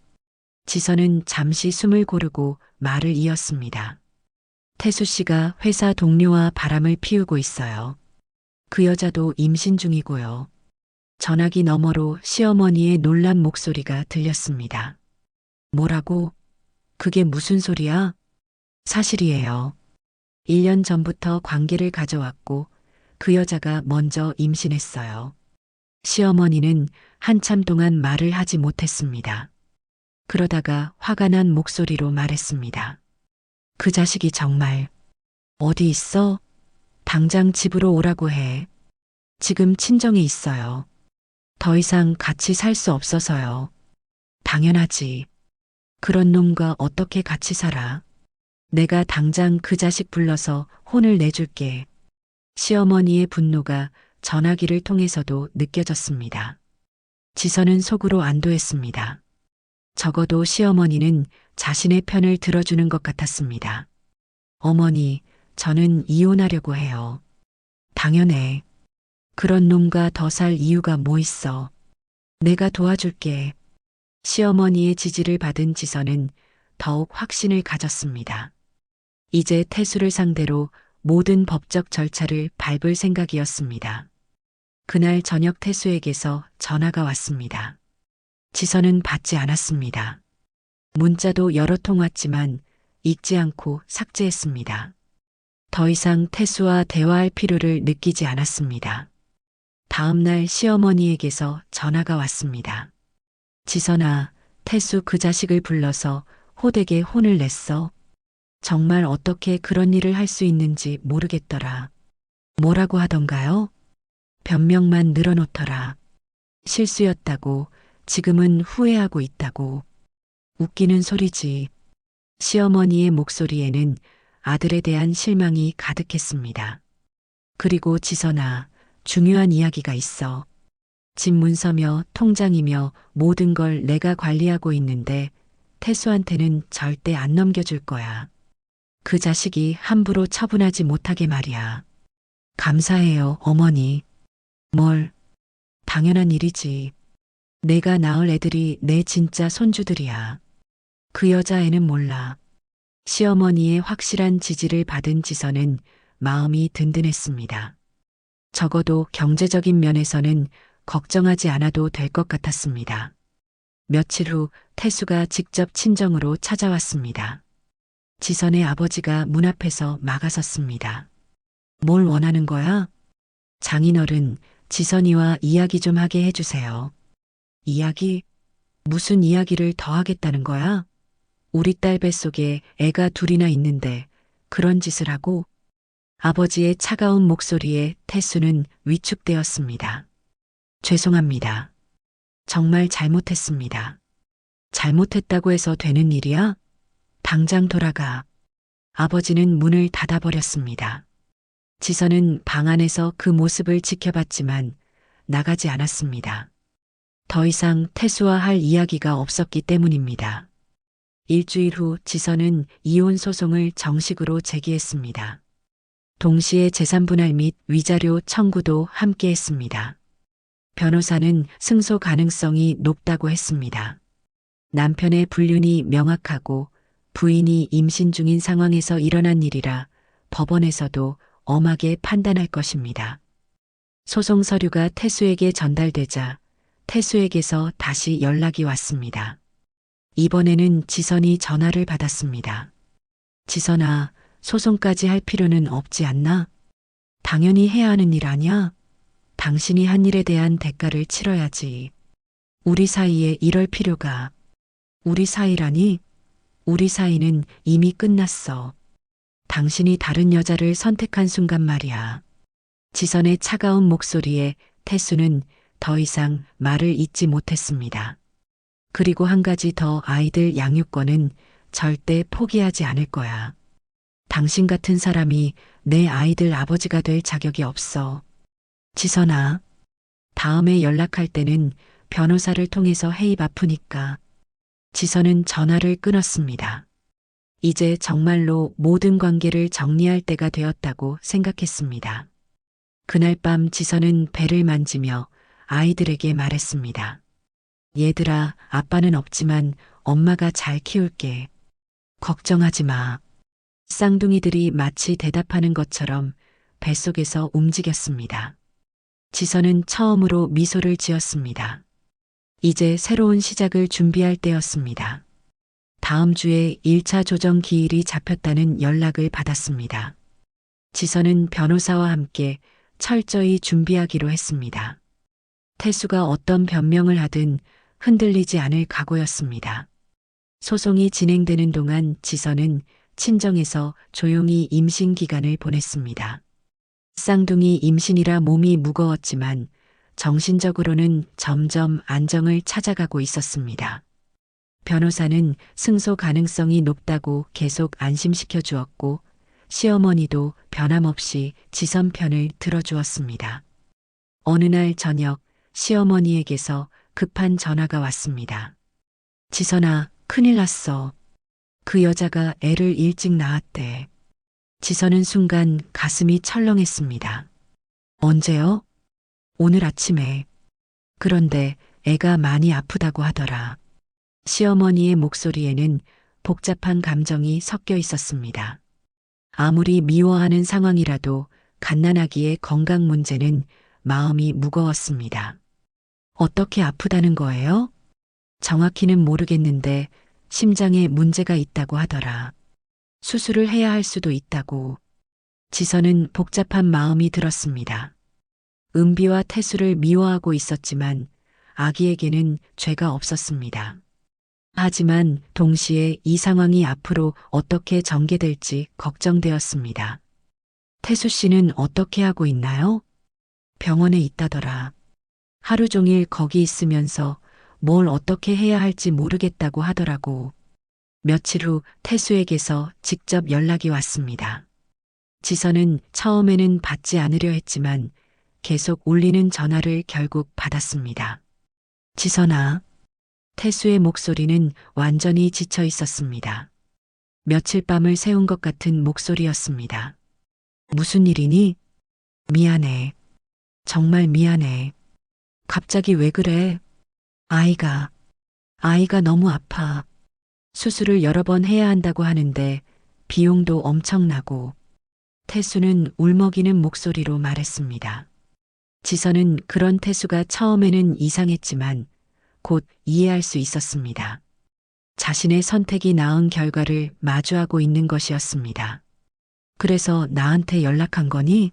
지선은 잠시 숨을 고르고 말을 이었습니다. 태수 씨가 회사 동료와 바람을 피우고 있어요. 그 여자도 임신 중이고요. 전화기 너머로 시어머니의 놀란 목소리가 들렸습니다. 뭐라고? 그게 무슨 소리야? 사실이에요. 1년 전부터 관계를 가져왔고 그 여자가 먼저 임신했어요. 시어머니는 한참 동안 말을 하지 못했습니다. 그러다가 화가 난 목소리로 말했습니다. 그 자식이 정말 어디 있어? 당장 집으로 오라고 해. 지금 친정에 있어요. 더 이상 같이 살 수 없어서요. 당연하지. 그런 놈과 어떻게 같이 살아? 내가 당장 그 자식 불러서 혼을 내줄게. 시어머니의 분노가 전화기를 통해서도 느껴졌습니다. 지선은 속으로 안도했습니다. 적어도 시어머니는 자신의 편을 들어주는 것 같았습니다. 어머니, 저는 이혼하려고 해요. 당연해. 그런 놈과 더 살 이유가 뭐 있어. 내가 도와줄게. 시어머니의 지지를 받은 지선은 더욱 확신을 가졌습니다. 이제 태수를 상대로 모든 법적 절차를 밟을 생각이었습니다. 그날 저녁 태수에게서 전화가 왔습니다. 지선은 받지 않았습니다. 문자도 여러 통 왔지만 읽지 않고 삭제했습니다. 더 이상 태수와 대화할 필요를 느끼지 않았습니다. 다음 날 시어머니에게서 전화가 왔습니다. 지선아, 태수 그 자식을 불러서 호되게 혼을 냈어. 정말 어떻게 그런 일을 할 수 있는지 모르겠더라. 뭐라고 하던가요? 변명만 늘어놓더라. 실수였다고, 지금은 후회하고 있다고. 웃기는 소리지. 시어머니의 목소리에는 아들에 대한 실망이 가득했습니다. 그리고 지선아, 중요한 이야기가 있어. 집 문서며 통장이며 모든 걸 내가 관리하고 있는데 태수한테는 절대 안 넘겨줄 거야. 그 자식이 함부로 처분하지 못하게 말이야. 감사해요, 어머니. 뭘? 당연한 일이지. 내가 낳을 애들이 내 진짜 손주들이야. 그 여자애는 몰라. 시어머니의 확실한 지지를 받은 지선은 마음이 든든했습니다. 적어도 경제적인 면에서는 걱정하지 않아도 될 것 같았습니다. 며칠 후 태수가 직접 친정으로 찾아왔습니다. 지선의 아버지가 문 앞에서 막아섰습니다. 뭘 원하는 거야? 장인어른, 지선이와 이야기 좀 하게 해주세요. 이야기? 무슨 이야기를 더 하겠다는 거야? 우리 딸 뱃속에 애가 둘이나 있는데 그런 짓을 하고? 아버지의 차가운 목소리에 태수는 위축되었습니다. 죄송합니다. 정말 잘못했습니다. 잘못했다고 해서 되는 일이야? 당장 돌아가. 아버지는 문을 닫아버렸습니다. 지선은 방 안에서 그 모습을 지켜봤지만 나가지 않았습니다. 더 이상 태수와 할 이야기가 없었기 때문입니다. 일주일 후 지선은 이혼 소송을 정식으로 제기했습니다. 동시에 재산분할 및 위자료 청구도 함께 했습니다. 변호사는 승소 가능성이 높다고 했습니다. 남편의 불륜이 명확하고 부인이 임신 중인 상황에서 일어난 일이라 법원에서도 엄하게 판단할 것입니다. 소송 서류가 태수에게 전달되자 태수에게서 다시 연락이 왔습니다. 이번에는 지선이 전화를 받았습니다. 지선아, 소송까지 할 필요는 없지 않나? 당연히 해야 하는 일 아냐? 당신이 한 일에 대한 대가를 치러야지. 우리 사이에 이럴 필요가. 우리 사이라니? 우리 사이는 이미 끝났어. 당신이 다른 여자를 선택한 순간 말이야. 지선의 차가운 목소리에 태수는 더 이상 말을 잇지 못했습니다. 그리고 한 가지 더, 아이들 양육권은 절대 포기하지 않을 거야. 당신 같은 사람이 내 아이들 아버지가 될 자격이 없어. 지선아, 다음에 연락할 때는 변호사를 통해서 해. 입 아프니까. 지선은 전화를 끊었습니다. 이제 정말로 모든 관계를 정리할 때가 되었다고 생각했습니다. 그날 밤 지선은 배를 만지며 아이들에게 말했습니다. 얘들아, 아빠는 없지만 엄마가 잘 키울게. 걱정하지 마. 쌍둥이들이 마치 대답하는 것처럼 뱃속에서 움직였습니다. 지선은 처음으로 미소를 지었습니다. 이제 새로운 시작을 준비할 때였습니다. 다음 주에 1차 조정 기일이 잡혔다는 연락을 받았습니다. 지선은 변호사와 함께 철저히 준비하기로 했습니다. 태수가 어떤 변명을 하든 흔들리지 않을 각오였습니다. 소송이 진행되는 동안 지선은 친정에서 조용히 임신 기간을 보냈습니다. 쌍둥이 임신이라 몸이 무거웠지만 정신적으로는 점점 안정을 찾아가고 있었습니다. 변호사는 승소 가능성이 높다고 계속 안심시켜 주었고 시어머니도 변함없이 지선 편을 들어주었습니다. 어느 날 저녁 시어머니에게서 급한 전화가 왔습니다. 지선아, 큰일 났어. 그 여자가 애를 일찍 낳았대. 지선은 순간 가슴이 철렁했습니다. 언제요? 오늘 아침에. 그런데 애가 많이 아프다고 하더라. 시어머니의 목소리에는 복잡한 감정이 섞여 있었습니다. 아무리 미워하는 상황이라도 갓난아기의 건강 문제는 마음이 무거웠습니다. 어떻게 아프다는 거예요? 정확히는 모르겠는데 심장에 문제가 있다고 하더라. 수술을 해야 할 수도 있다고. 지선은 복잡한 마음이 들었습니다. 은비와 태수를 미워하고 있었지만 아기에게는 죄가 없었습니다. 하지만 동시에 이 상황이 앞으로 어떻게 전개될지 걱정되었습니다. 태수 씨는 어떻게 하고 있나요? 병원에 있다더라. 하루 종일 거기 있으면서 뭘 어떻게 해야 할지 모르겠다고 하더라고. 며칠 후 태수에게서 직접 연락이 왔습니다. 지선은 처음에는 받지 않으려 했지만 계속 울리는 전화를 결국 받았습니다. 지선아. 태수의 목소리는 완전히 지쳐 있었습니다. 며칠 밤을 새운 것 같은 목소리였습니다. 무슨 일이니? 미안해. 정말 미안해. 갑자기 왜 그래? 아이가 너무 아파. 수술을 여러 번 해야 한다고 하는데 비용도 엄청나고. 태수는 울먹이는 목소리로 말했습니다. 지선은 그런 태수가 처음에는 이상했지만 곧 이해할 수 있었습니다. 자신의 선택이 낳은 결과를 마주하고 있는 것이었습니다. 그래서 나한테 연락한 거니?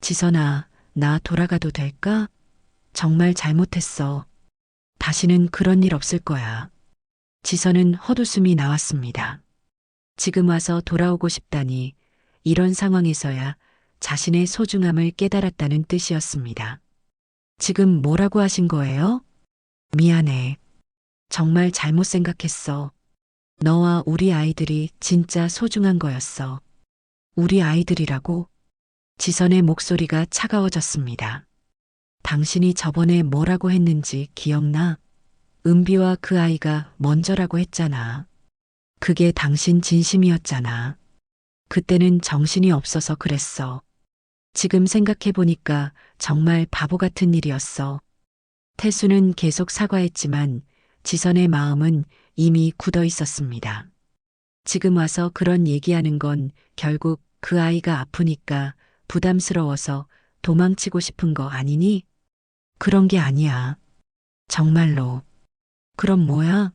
지선아, 나 돌아가도 될까? 정말 잘못했어. 다시는 그런 일 없을 거야. 지선은 헛웃음이 나왔습니다. 지금 와서 돌아오고 싶다니 이런 상황에서야 자신의 소중함을 깨달았다는 뜻이었습니다. 지금 뭐라고 하신 거예요? 미안해. 정말 잘못 생각했어. 너와 우리 아이들이 진짜 소중한 거였어. 우리 아이들이라고? 지선의 목소리가 차가워졌습니다. 당신이 저번에 뭐라고 했는지 기억나? 은비와 그 아이가 먼저라고 했잖아. 그게 당신 진심이었잖아. 그때는 정신이 없어서 그랬어. 지금 생각해보니까 정말 바보 같은 일이었어. 태수는 계속 사과했지만 지선의 마음은 이미 굳어 있었습니다. 지금 와서 그런 얘기하는 건 결국 그 아이가 아프니까 부담스러워서 도망치고 싶은 거 아니니? 그런 게 아니야. 정말로. 그럼 뭐야?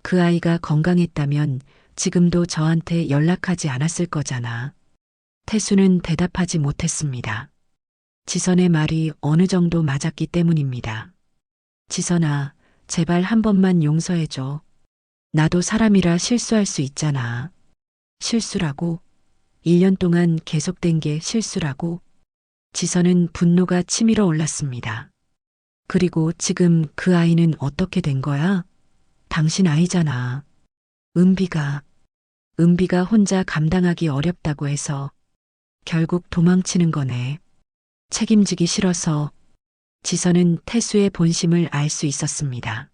그 아이가 건강했다면 지금도 저한테 연락하지 않았을 거잖아. 태수는 대답하지 못했습니다. 지선의 말이 어느 정도 맞았기 때문입니다. 지선아, 제발 한 번만 용서해줘. 나도 사람이라 실수할 수 있잖아. 실수라고? 1년 동안 계속된 게 실수라고? 지선은 분노가 치밀어 올랐습니다. 그리고 지금 그 아이는 어떻게 된 거야? 당신 아이잖아. 은비가 혼자 감당하기 어렵다고 해서 결국 도망치는 거네. 책임지기 싫어서. 지선은 태수의 본심을 알 수 있었습니다.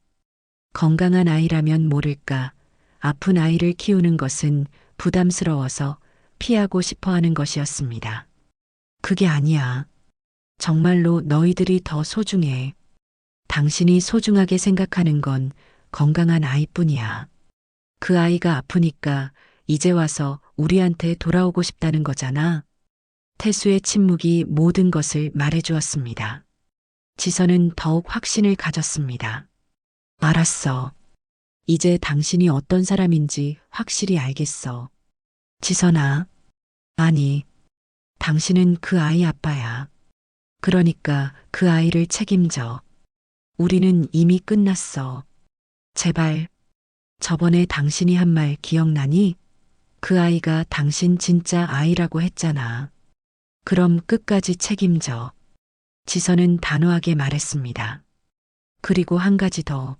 건강한 아이라면 모를까. 아픈 아이를 키우는 것은 부담스러워서 피하고 싶어 하는 것이었습니다. 그게 아니야. 정말로 너희들이 더 소중해. 당신이 소중하게 생각하는 건 건강한 아이뿐이야. 그 아이가 아프니까 이제 와서 우리한테 돌아오고 싶다는 거잖아. 태수의 침묵이 모든 것을 말해주었습니다. 지선은 더욱 확신을 가졌습니다. 알았어. 이제 당신이 어떤 사람인지 확실히 알겠어. 지선아. 아니, 당신은 그 아이 아빠야. 그러니까 그 아이를 책임져. 우리는 이미 끝났어. 제발. 저번에 당신이 한 말 기억나니? 그 아이가 당신 진짜 아이라고 했잖아. 그럼 끝까지 책임져. 지선은 단호하게 말했습니다. 그리고 한 가지 더.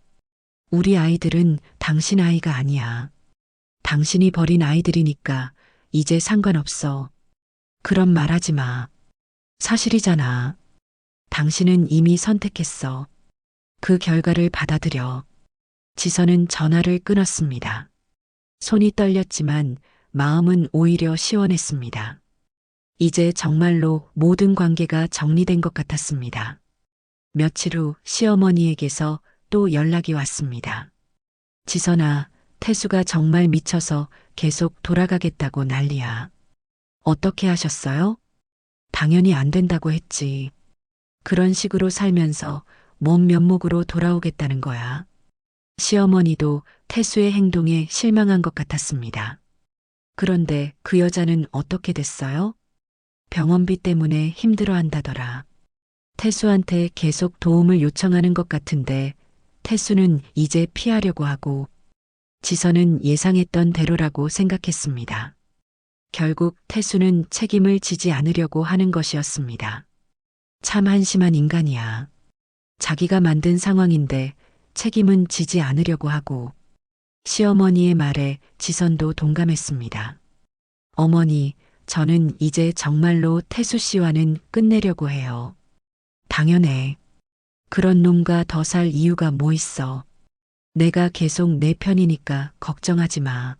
우리 아이들은 당신 아이가 아니야. 당신이 버린 아이들이니까 이제 상관없어. 그런 말 하지 마. 사실이잖아. 당신은 이미 선택했어. 그 결과를 받아들여. 지선은 전화를 끊었습니다. 손이 떨렸지만 마음은 오히려 시원했습니다. 이제 정말로 모든 관계가 정리된 것 같았습니다. 며칠 후 시어머니에게서 또 연락이 왔습니다. 지선아, 태수가 정말 미쳐서 계속 돌아가겠다고 난리야. 어떻게 하셨어요? 당연히 안 된다고 했지. 그런 식으로 살면서 몸 면목으로 돌아오겠다는 거야. 시어머니도 태수의 행동에 실망한 것 같았습니다. 그런데 그 여자는 어떻게 됐어요? 병원비 때문에 힘들어 한다더라. 태수한테 계속 도움을 요청하는 것 같은데 태수는 이제 피하려고 하고 지선은 예상했던 대로라고 생각했습니다. 결국 태수는 책임을 지지 않으려고 하는 것이었습니다. 참 한심한 인간이야. 자기가 만든 상황인데 책임은 지지 않으려고 하고 시어머니의 말에 지선도 동감했습니다. 어머니, 저는 이제 정말로 태수 씨와는 끝내려고 해요. 당연해. 그런 놈과 더 살 이유가 뭐 있어. 내가 계속 내 편이니까 걱정하지 마.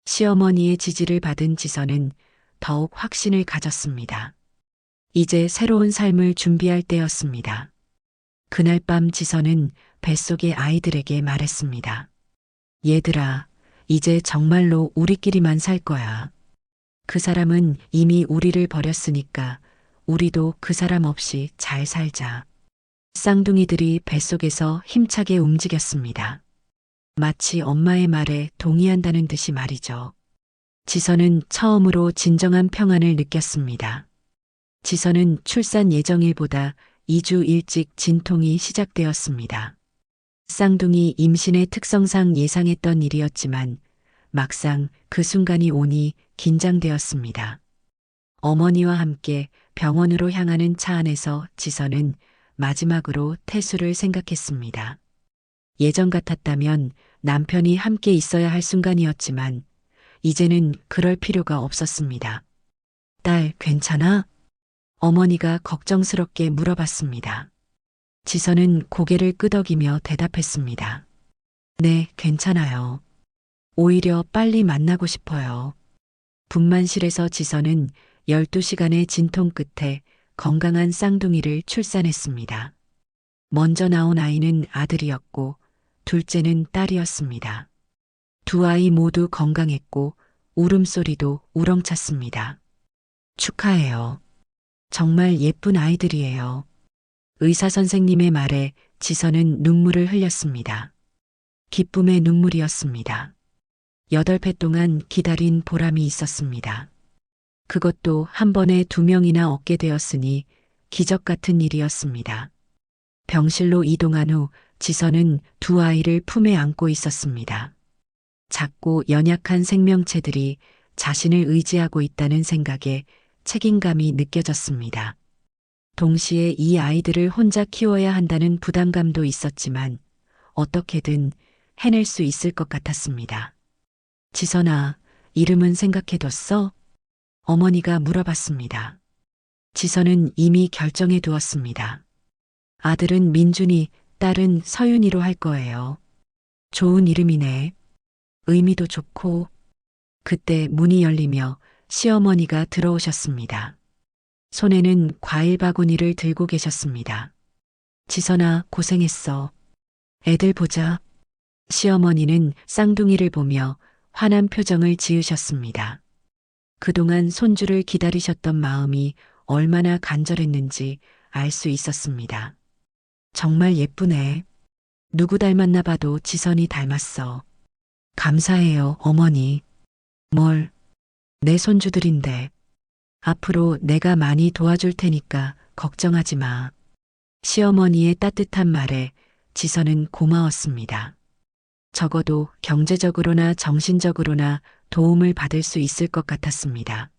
시어머니의 지지를 받은 지선은 더욱 확신을 가졌습니다. 이제 새로운 삶을 준비할 때였습니다. 그날 밤 지선은 뱃속의 아이들에게 말했습니다. 얘들아, 이제 정말로 우리끼리만 살 거야. 그 사람은 이미 우리를 버렸으니까 우리도 그 사람 없이 잘 살자. 쌍둥이들이 뱃속에서 힘차게 움직였습니다. 마치 엄마의 말에 동의한다는 듯이 말이죠. 지선은 처음으로 진정한 평안을 느꼈습니다. 지선은 출산 예정일보다 2주 일찍 진통이 시작되었습니다. 쌍둥이 임신의 특성상 예상했던 일이었지만 막상 그 순간이 오니 긴장되었습니다. 어머니와 함께 병원으로 향하는 차 안에서 지선은 마지막으로 태수를 생각했습니다. 예전 같았다면 남편이 함께 있어야 할 순간이었지만 이제는 그럴 필요가 없었습니다. 딸, 괜찮아? 어머니가 걱정스럽게 물어봤습니다. 지선은 고개를 끄덕이며 대답했습니다. 네, 괜찮아요. 오히려 빨리 만나고 싶어요. 분만실에서 지선은 12시간의 진통 끝에 건강한 쌍둥이를 출산했습니다. 먼저 나온 아이는 아들이었고 둘째는 딸이었습니다. 두 아이 모두 건강했고 울음소리도 우렁찼습니다. 축하해요. 정말 예쁜 아이들이에요. 의사 선생님의 말에 지선은 눈물을 흘렸습니다. 기쁨의 눈물이었습니다. 8회 동안 기다린 보람이 있었습니다. 그것도 한 번에 2명이나 얻게 되었으니 기적 같은 일이었습니다. 병실로 이동한 후 지선은 두 아이를 품에 안고 있었습니다. 작고 연약한 생명체들이 자신을 의지하고 있다는 생각에 책임감이 느껴졌습니다. 동시에 이 아이들을 혼자 키워야 한다는 부담감도 있었지만 어떻게든 해낼 수 있을 것 같았습니다. 지선아, 이름은 생각해뒀어? 어머니가 물어봤습니다. 지선은 이미 결정해 두었습니다. 아들은 민준이, 딸은 서윤이로 할 거예요. 좋은 이름이네. 의미도 좋고. 그때 문이 열리며 시어머니가 들어오셨습니다. 손에는 과일 바구니를 들고 계셨습니다. 지선아, 고생했어. 애들 보자. 시어머니는 쌍둥이를 보며 환한 표정을 지으셨습니다. 그동안 손주를 기다리셨던 마음이 얼마나 간절했는지 알 수 있었습니다. 정말 예쁘네. 누구 닮았나 봐도 지선이 닮았어. 감사해요, 어머니. 뭘? 내 손주들인데. 앞으로 내가 많이 도와줄 테니까 걱정하지 마. 시어머니의 따뜻한 말에 지선은 고마웠습니다. 적어도 경제적으로나 정신적으로나 도움을 받을 수 있을 것 같았습니다.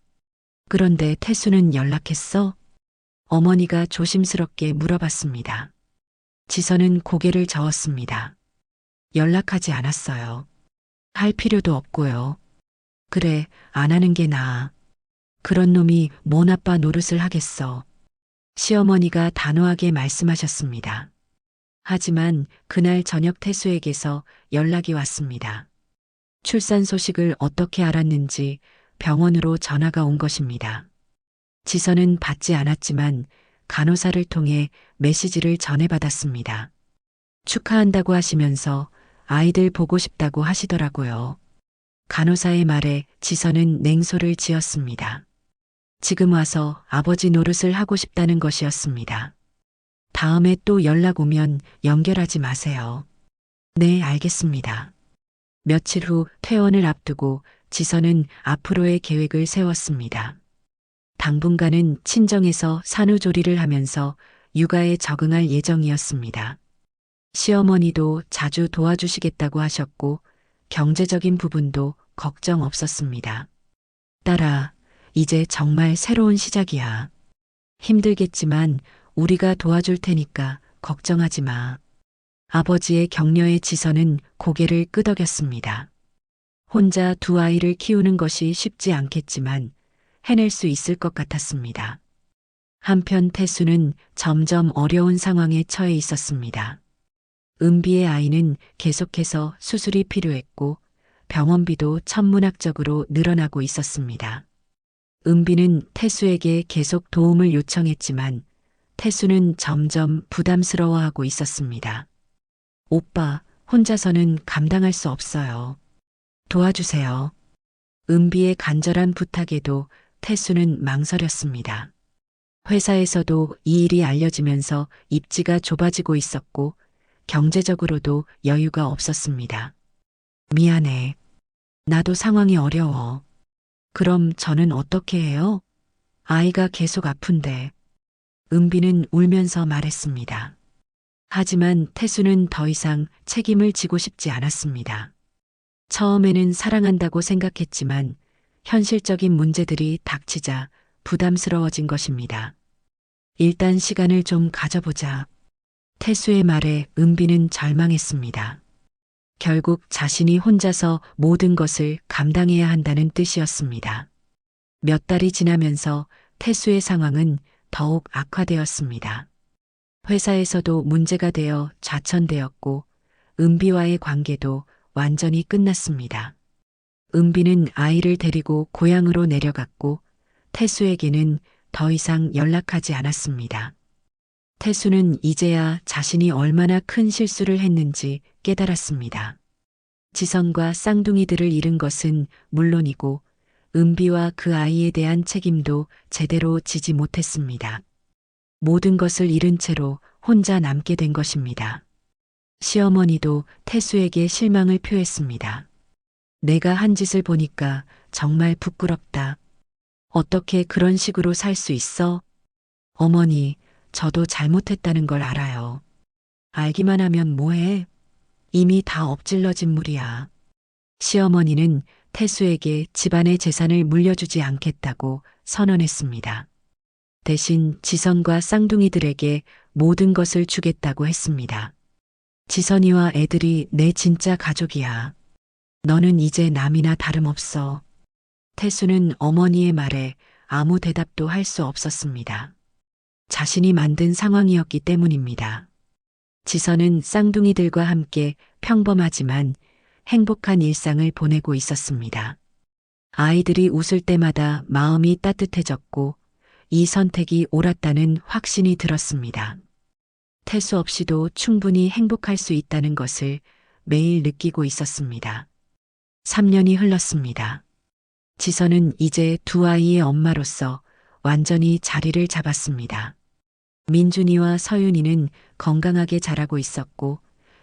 그런데 태수는 연락했어? 어머니가 조심스럽게 물어봤습니다. 지선은 고개를 저었습니다. 연락하지 않았어요. 할 필요도 없고요. 그래, 안 하는 게 나아. 그런 놈이 뭔 아빠 노릇을 하겠어. 시어머니가 단호하게 말씀하셨습니다. 하지만 그날 저녁 태수에게서 연락이 왔습니다. 출산 소식을 어떻게 알았는지 병원으로 전화가 온 것입니다. 지선은 받지 않았지만 간호사를 통해 메시지를 전해받았습니다. 축하한다고 하시면서 아이들 보고 싶다고 하시더라고요. 간호사의 말에 지선은 냉소를 지었습니다. 지금 와서 아버지 노릇을 하고 싶다는 것이었습니다. 다음에 또 연락 오면 연결하지 마세요. 네, 알겠습니다. 며칠 후 퇴원을 앞두고 지선은 앞으로의 계획을 세웠습니다. 당분간은 친정에서 산후조리를 하면서 육아에 적응할 예정이었습니다. 시어머니도 자주 도와주시겠다고 하셨고 경제적인 부분도 걱정 없었습니다. 딸아, 이제 정말 새로운 시작이야. 힘들겠지만 우리가 도와줄 테니까 걱정하지 마. 아버지의 격려에 지선은 고개를 끄덕였습니다. 혼자 두 아이를 키우는 것이 쉽지 않겠지만 해낼 수 있을 것 같았습니다. 한편 태수는 점점 어려운 상황에 처해 있었습니다. 은비의 아이는 계속해서 수술이 필요했고 병원비도 천문학적으로 늘어나고 있었습니다. 은비는 태수에게 계속 도움을 요청했지만 태수는 점점 부담스러워하고 있었습니다. 오빠, 혼자서는 감당할 수 없어요. 도와주세요. 은비의 간절한 부탁에도 태수는 망설였습니다. 회사에서도 이 일이 알려지면서 입지가 좁아지고 있었고 경제적으로도 여유가 없었습니다. 미안해. 나도 상황이 어려워. 그럼 저는 어떻게 해요? 아이가 계속 아픈데. 은비는 울면서 말했습니다. 하지만 태수는 더 이상 책임을 지고 싶지 않았습니다. 처음에는 사랑한다고 생각했지만 현실적인 문제들이 닥치자 부담스러워진 것입니다. 일단 시간을 좀 가져보자. 태수의 말에 은비는 절망했습니다. 결국 자신이 혼자서 모든 것을 감당해야 한다는 뜻이었습니다. 몇 달이 지나면서 태수의 상황은 더욱 악화되었습니다. 회사에서도 문제가 되어 좌천되었고 은비와의 관계도 완전히 끝났습니다. 은비는 아이를 데리고 고향으로 내려갔고 태수에게는 더 이상 연락하지 않았습니다. 태수는 이제야 자신이 얼마나 큰 실수를 했는지 깨달았습니다. 지선과 쌍둥이들을 잃은 것은 물론이고 은비와 그 아이에 대한 책임도 제대로 지지 못했습니다. 모든 것을 잃은 채로 혼자 남게 된 것입니다. 시어머니도 태수에게 실망을 표했습니다. 내가 한 짓을 보니까 정말 부끄럽다. 어떻게 그런 식으로 살 수 있어? 어머니, 저도 잘못했다는 걸 알아요. 알기만 하면 뭐해? 이미 다 엎질러진 물이야. 시어머니는 태수에게 집안의 재산을 물려주지 않겠다고 선언했습니다. 대신 지선과 쌍둥이들에게 모든 것을 주겠다고 했습니다. 지선이와 애들이 내 진짜 가족이야. 너는 이제 남이나 다름없어. 태수는 어머니의 말에 아무 대답도 할 수 없었습니다. 자신이 만든 상황이었기 때문입니다. 지선은 쌍둥이들과 함께 평범하지만 행복한 일상을 보내고 있었습니다. 아이들이 웃을 때마다 마음이 따뜻해졌고 이 선택이 옳았다는 확신이 들었습니다. 태수 없이도 충분히 행복할 수 있다는 것을 매일 느끼고 있었습니다. 3년이 흘렀습니다. 지선은 이제 두 아이의 엄마로서 완전히 자리를 잡았습니다. 민준이와 서윤이는 건강하게 자라고 있었고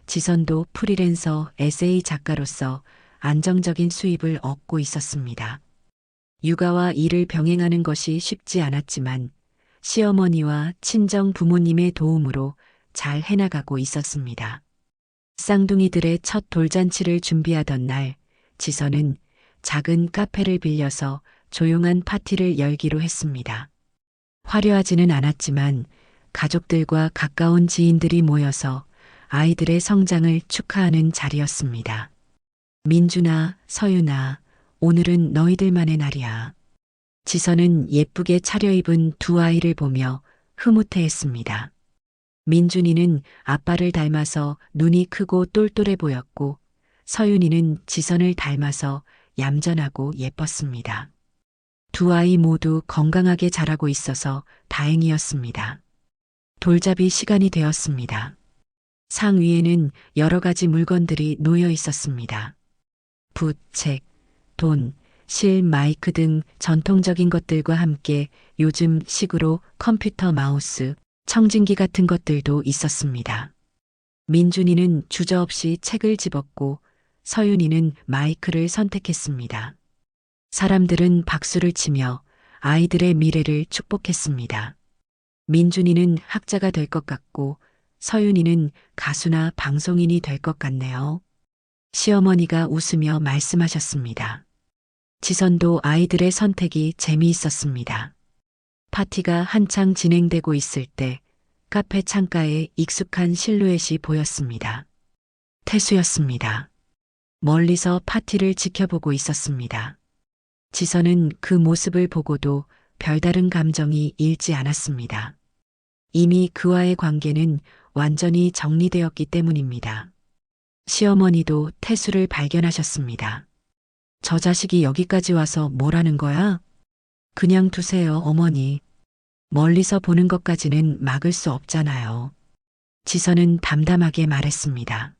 지선도 프리랜서 에세이 작가로서 안정적인 수입을 얻고 있었습니다. 육아와 일을 병행하는 것이 쉽지 않았지만 시어머니와 친정 부모님의 도움으로 잘 해나가고 있었습니다. 쌍둥이들의 첫 돌잔치를 준비하던 날, 지선은 작은 카페를 빌려서 조용한 파티를 열기로 했습니다. 화려하지는 않았지만 가족들과 가까운 지인들이 모여서 아이들의 성장을 축하하는 자리였습니다. 민준아, 서윤아, 오늘은 너희들만의 날이야. 지선은 예쁘게 차려입은 두 아이를 보며 흐뭇해했습니다. 민준이는 아빠를 닮아서 눈이 크고 똘똘해 보였고, 서윤이는 지선을 닮아서 얌전하고 예뻤습니다. 두 아이 모두 건강하게 자라고 있어서 다행이었습니다. 돌잡이 시간이 되었습니다. 상 위에는 여러 가지 물건들이 놓여 있었습니다. 붓, 책, 돈, 실, 마이크 등 전통적인 것들과 함께 요즘 식으로 컴퓨터 마우스, 청진기 같은 것들도 있었습니다. 민준이는 주저없이 책을 집었고 서윤이는 마이크를 선택했습니다. 사람들은 박수를 치며 아이들의 미래를 축복했습니다. 민준이는 학자가 될 것 같고 서윤이는 가수나 방송인이 될 것 같네요. 시어머니가 웃으며 말씀하셨습니다. 지선도 아이들의 선택이 재미있었습니다. 파티가 한창 진행되고 있을 때 카페 창가에 익숙한 실루엣이 보였습니다. 태수였습니다. 멀리서 파티를 지켜보고 있었습니다. 지선은 그 모습을 보고도 별다른 감정이 일지 않았습니다. 이미 그와의 관계는 완전히 정리되었기 때문입니다. 시어머니도 태수를 발견하셨습니다. 저 자식이 여기까지 와서 뭐라는 거야? 그냥 두세요, 어머니. 멀리서 보는 것까지는 막을 수 없잖아요. 지선은 담담하게 말했습니다.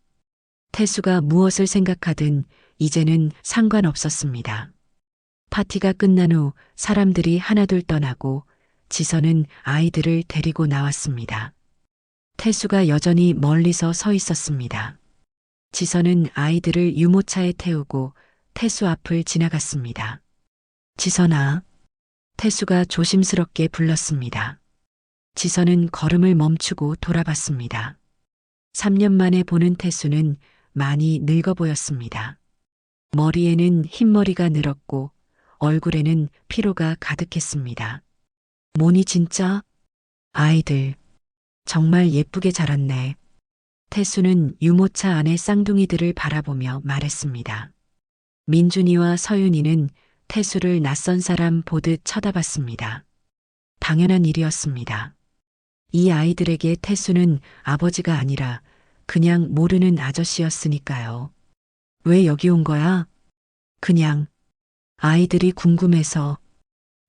태수가 무엇을 생각하든 이제는 상관없었습니다. 파티가 끝난 후 사람들이 하나둘 떠나고 지선은 아이들을 데리고 나왔습니다. 태수가 여전히 멀리서 서 있었습니다. 지선은 아이들을 유모차에 태우고 태수 앞을 지나갔습니다. 지선아. 태수가 조심스럽게 불렀습니다. 지선은 걸음을 멈추고 돌아봤습니다. 3년 만에 보는 태수는 많이 늙어 보였습니다. 머리에는 흰머리가 늘었고 얼굴에는 피로가 가득했습니다. 뭐니 진짜? 아이들 정말 예쁘게 자랐네. 태수는 유모차 안의 쌍둥이들을 바라보며 말했습니다. 민준이와 서윤이는 태수를 낯선 사람 보듯 쳐다봤습니다. 당연한 일이었습니다. 이 아이들에게 태수는 아버지가 아니라 그냥 모르는 아저씨였으니까요. 왜 여기 온 거야? 그냥 아이들이 궁금해서.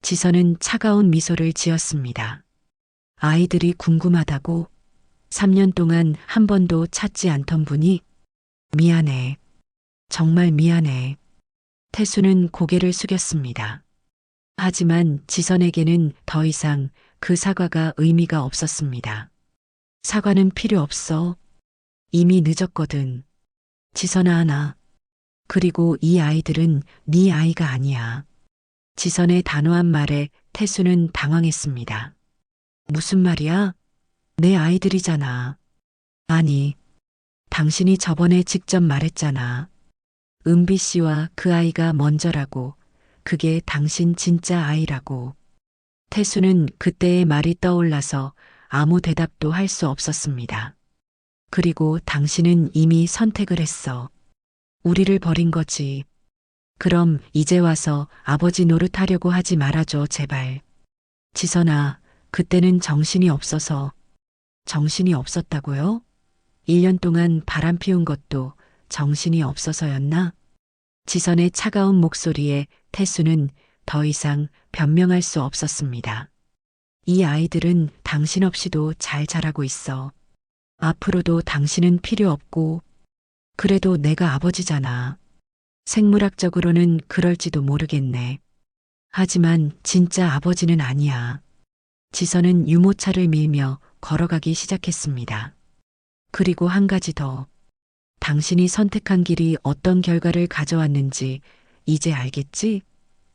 지선은 차가운 미소를 지었습니다. 아이들이 궁금하다고? 3년 동안 한 번도 찾지 않던 분이? 미안해. 정말 미안해. 태수는 고개를 숙였습니다. 하지만 지선에게는 더 이상 그 사과가 의미가 없었습니다. 사과는 필요 없어. 이미 늦었거든. 지선아 나. 그리고 이 아이들은 네 아이가 아니야. 지선의 단호한 말에 태수는 당황했습니다. 무슨 말이야? 내 아이들이잖아. 아니, 당신이 저번에 직접 말했잖아. 은비 씨와 그 아이가 먼저라고. 그게 당신 진짜 아이라고. 태수는 그때의 말이 떠올라서 아무 대답도 할 수 없었습니다. 그리고 당신은 이미 선택을 했어. 우리를 버린 거지. 그럼 이제 와서 아버지 노릇하려고 하지 말아줘, 제발. 지선아, 그때는 정신이 없어서. 정신이 없었다고요? 1년 동안 바람 피운 것도 정신이 없어서였나? 지선의 차가운 목소리에 태수는 더 이상 변명할 수 없었습니다. 이 아이들은 당신 없이도 잘 자라고 있어. 앞으로도 당신은 필요 없고, 그래도 내가 아버지잖아. 생물학적으로는 그럴지도 모르겠네. 하지만 진짜 아버지는 아니야. 지선은 유모차를 밀며 걸어가기 시작했습니다. 그리고 한 가지 더. 당신이 선택한 길이 어떤 결과를 가져왔는지 이제 알겠지?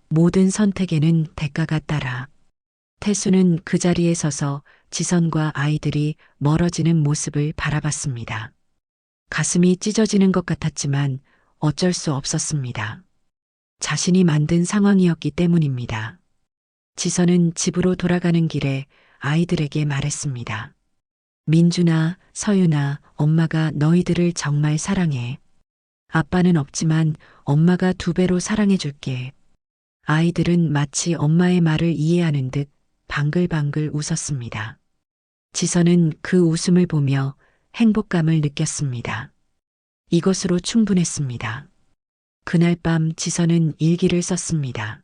모든 선택에는 대가가 따라. 태수는 그 자리에 서서 지선과 아이들이 멀어지는 모습을 바라봤습니다. 가슴이 찢어지는 것 같았지만 어쩔 수 없었습니다. 자신이 만든 상황이었기 때문입니다. 지선은 집으로 돌아가는 길에 아이들에게 말했습니다. 민준아, 서윤아, 엄마가 너희들을 정말 사랑해. 아빠는 없지만 엄마가 2배로 사랑해 줄게. 아이들은 마치 엄마의 말을 이해하는 듯 방글방글 웃었습니다. 지선은 그 웃음을 보며 행복감을 느꼈습니다. 이것으로 충분했습니다. 그날 밤 지선은 일기를 썼습니다.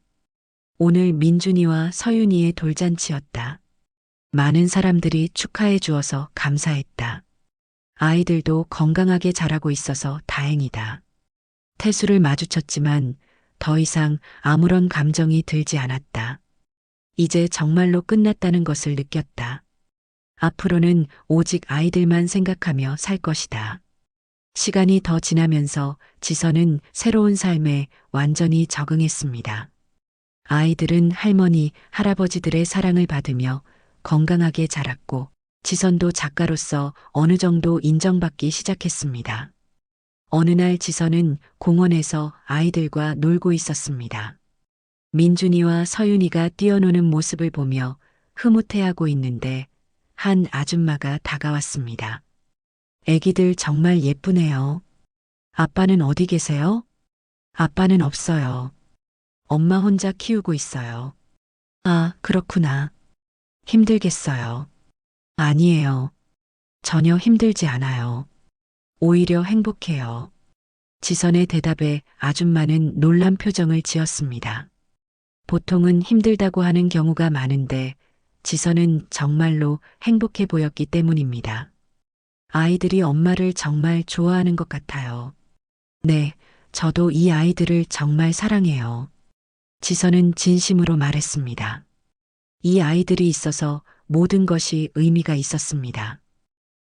오늘 민준이와 서윤이의 돌잔치였다. 많은 사람들이 축하해 주어서 감사했다. 아이들도 건강하게 자라고 있어서 다행이다. 태수를 마주쳤지만 더 이상 아무런 감정이 들지 않았다. 이제 정말로 끝났다는 것을 느꼈다. 앞으로는 오직 아이들만 생각하며 살 것이다. 시간이 더 지나면서 지선은 새로운 삶에 완전히 적응했습니다. 아이들은 할머니, 할아버지들의 사랑을 받으며 건강하게 자랐고 지선도 작가로서 어느 정도 인정받기 시작했습니다. 어느 날 지선은 공원에서 아이들과 놀고 있었습니다. 민준이와 서윤이가 뛰어노는 모습을 보며 흐뭇해하고 있는데 한 아줌마가 다가왔습니다. 애기들 정말 예쁘네요. 아빠는 어디 계세요? 아빠는 없어요. 엄마 혼자 키우고 있어요. 아, 그렇구나. 힘들겠어요. 아니에요. 전혀 힘들지 않아요. 오히려 행복해요. 지선의 대답에 아줌마는 놀란 표정을 지었습니다. 보통은 힘들다고 하는 경우가 많은데 지선은 정말로 행복해 보였기 때문입니다. 아이들이 엄마를 정말 좋아하는 것 같아요. 네, 저도 이 아이들을 정말 사랑해요. 지선은 진심으로 말했습니다. 이 아이들이 있어서 모든 것이 의미가 있었습니다.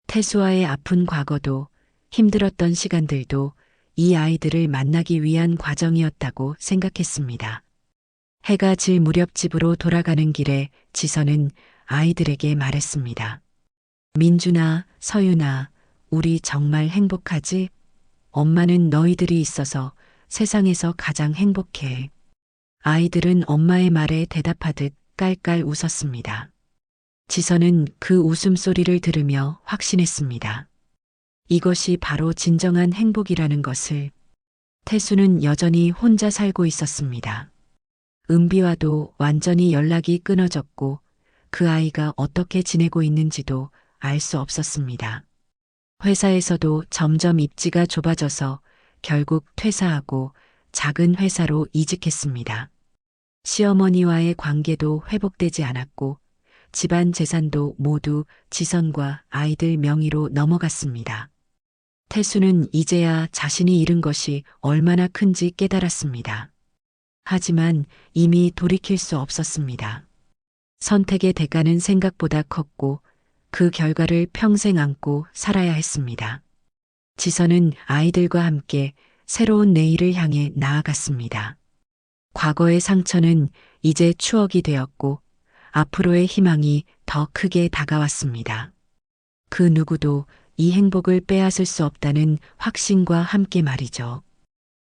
태수와의 아픈 과거도 힘들었던 시간들도 이 아이들을 만나기 위한 과정이었다고 생각했습니다. 해가 질 무렵 집으로 돌아가는 길에 지선은 아이들에게 말했습니다. 민준아, 서윤아, 우리 정말 행복하지? 엄마는 너희들이 있어서 세상에서 가장 행복해. 아이들은 엄마의 말에 대답하듯 깔깔 웃었습니다. 지선은 그 웃음소리를 들으며 확신했습니다. 이것이 바로 진정한 행복이라는 것을. 태수는 여전히 혼자 살고 있었습니다. 은비와도 완전히 연락이 끊어졌고 그 아이가 어떻게 지내고 있는지도 알 수 없었습니다. 회사에서도 점점 입지가 좁아져서 결국 퇴사하고 작은 회사로 이직했습니다. 시어머니와의 관계도 회복되지 않았고 집안 재산도 모두 지선과 아이들 명의로 넘어갔습니다. 태수는 이제야 자신이 잃은 것이 얼마나 큰지 깨달았습니다. 하지만 이미 돌이킬 수 없었습니다. 선택의 대가는 생각보다 컸고 그 결과를 평생 안고 살아야 했습니다. 지선은 아이들과 함께 새로운 내일을 향해 나아갔습니다. 과거의 상처는 이제 추억이 되었고 앞으로의 희망이 더 크게 다가왔습니다. 그 누구도 이 행복을 빼앗을 수 없다는 확신과 함께 말이죠.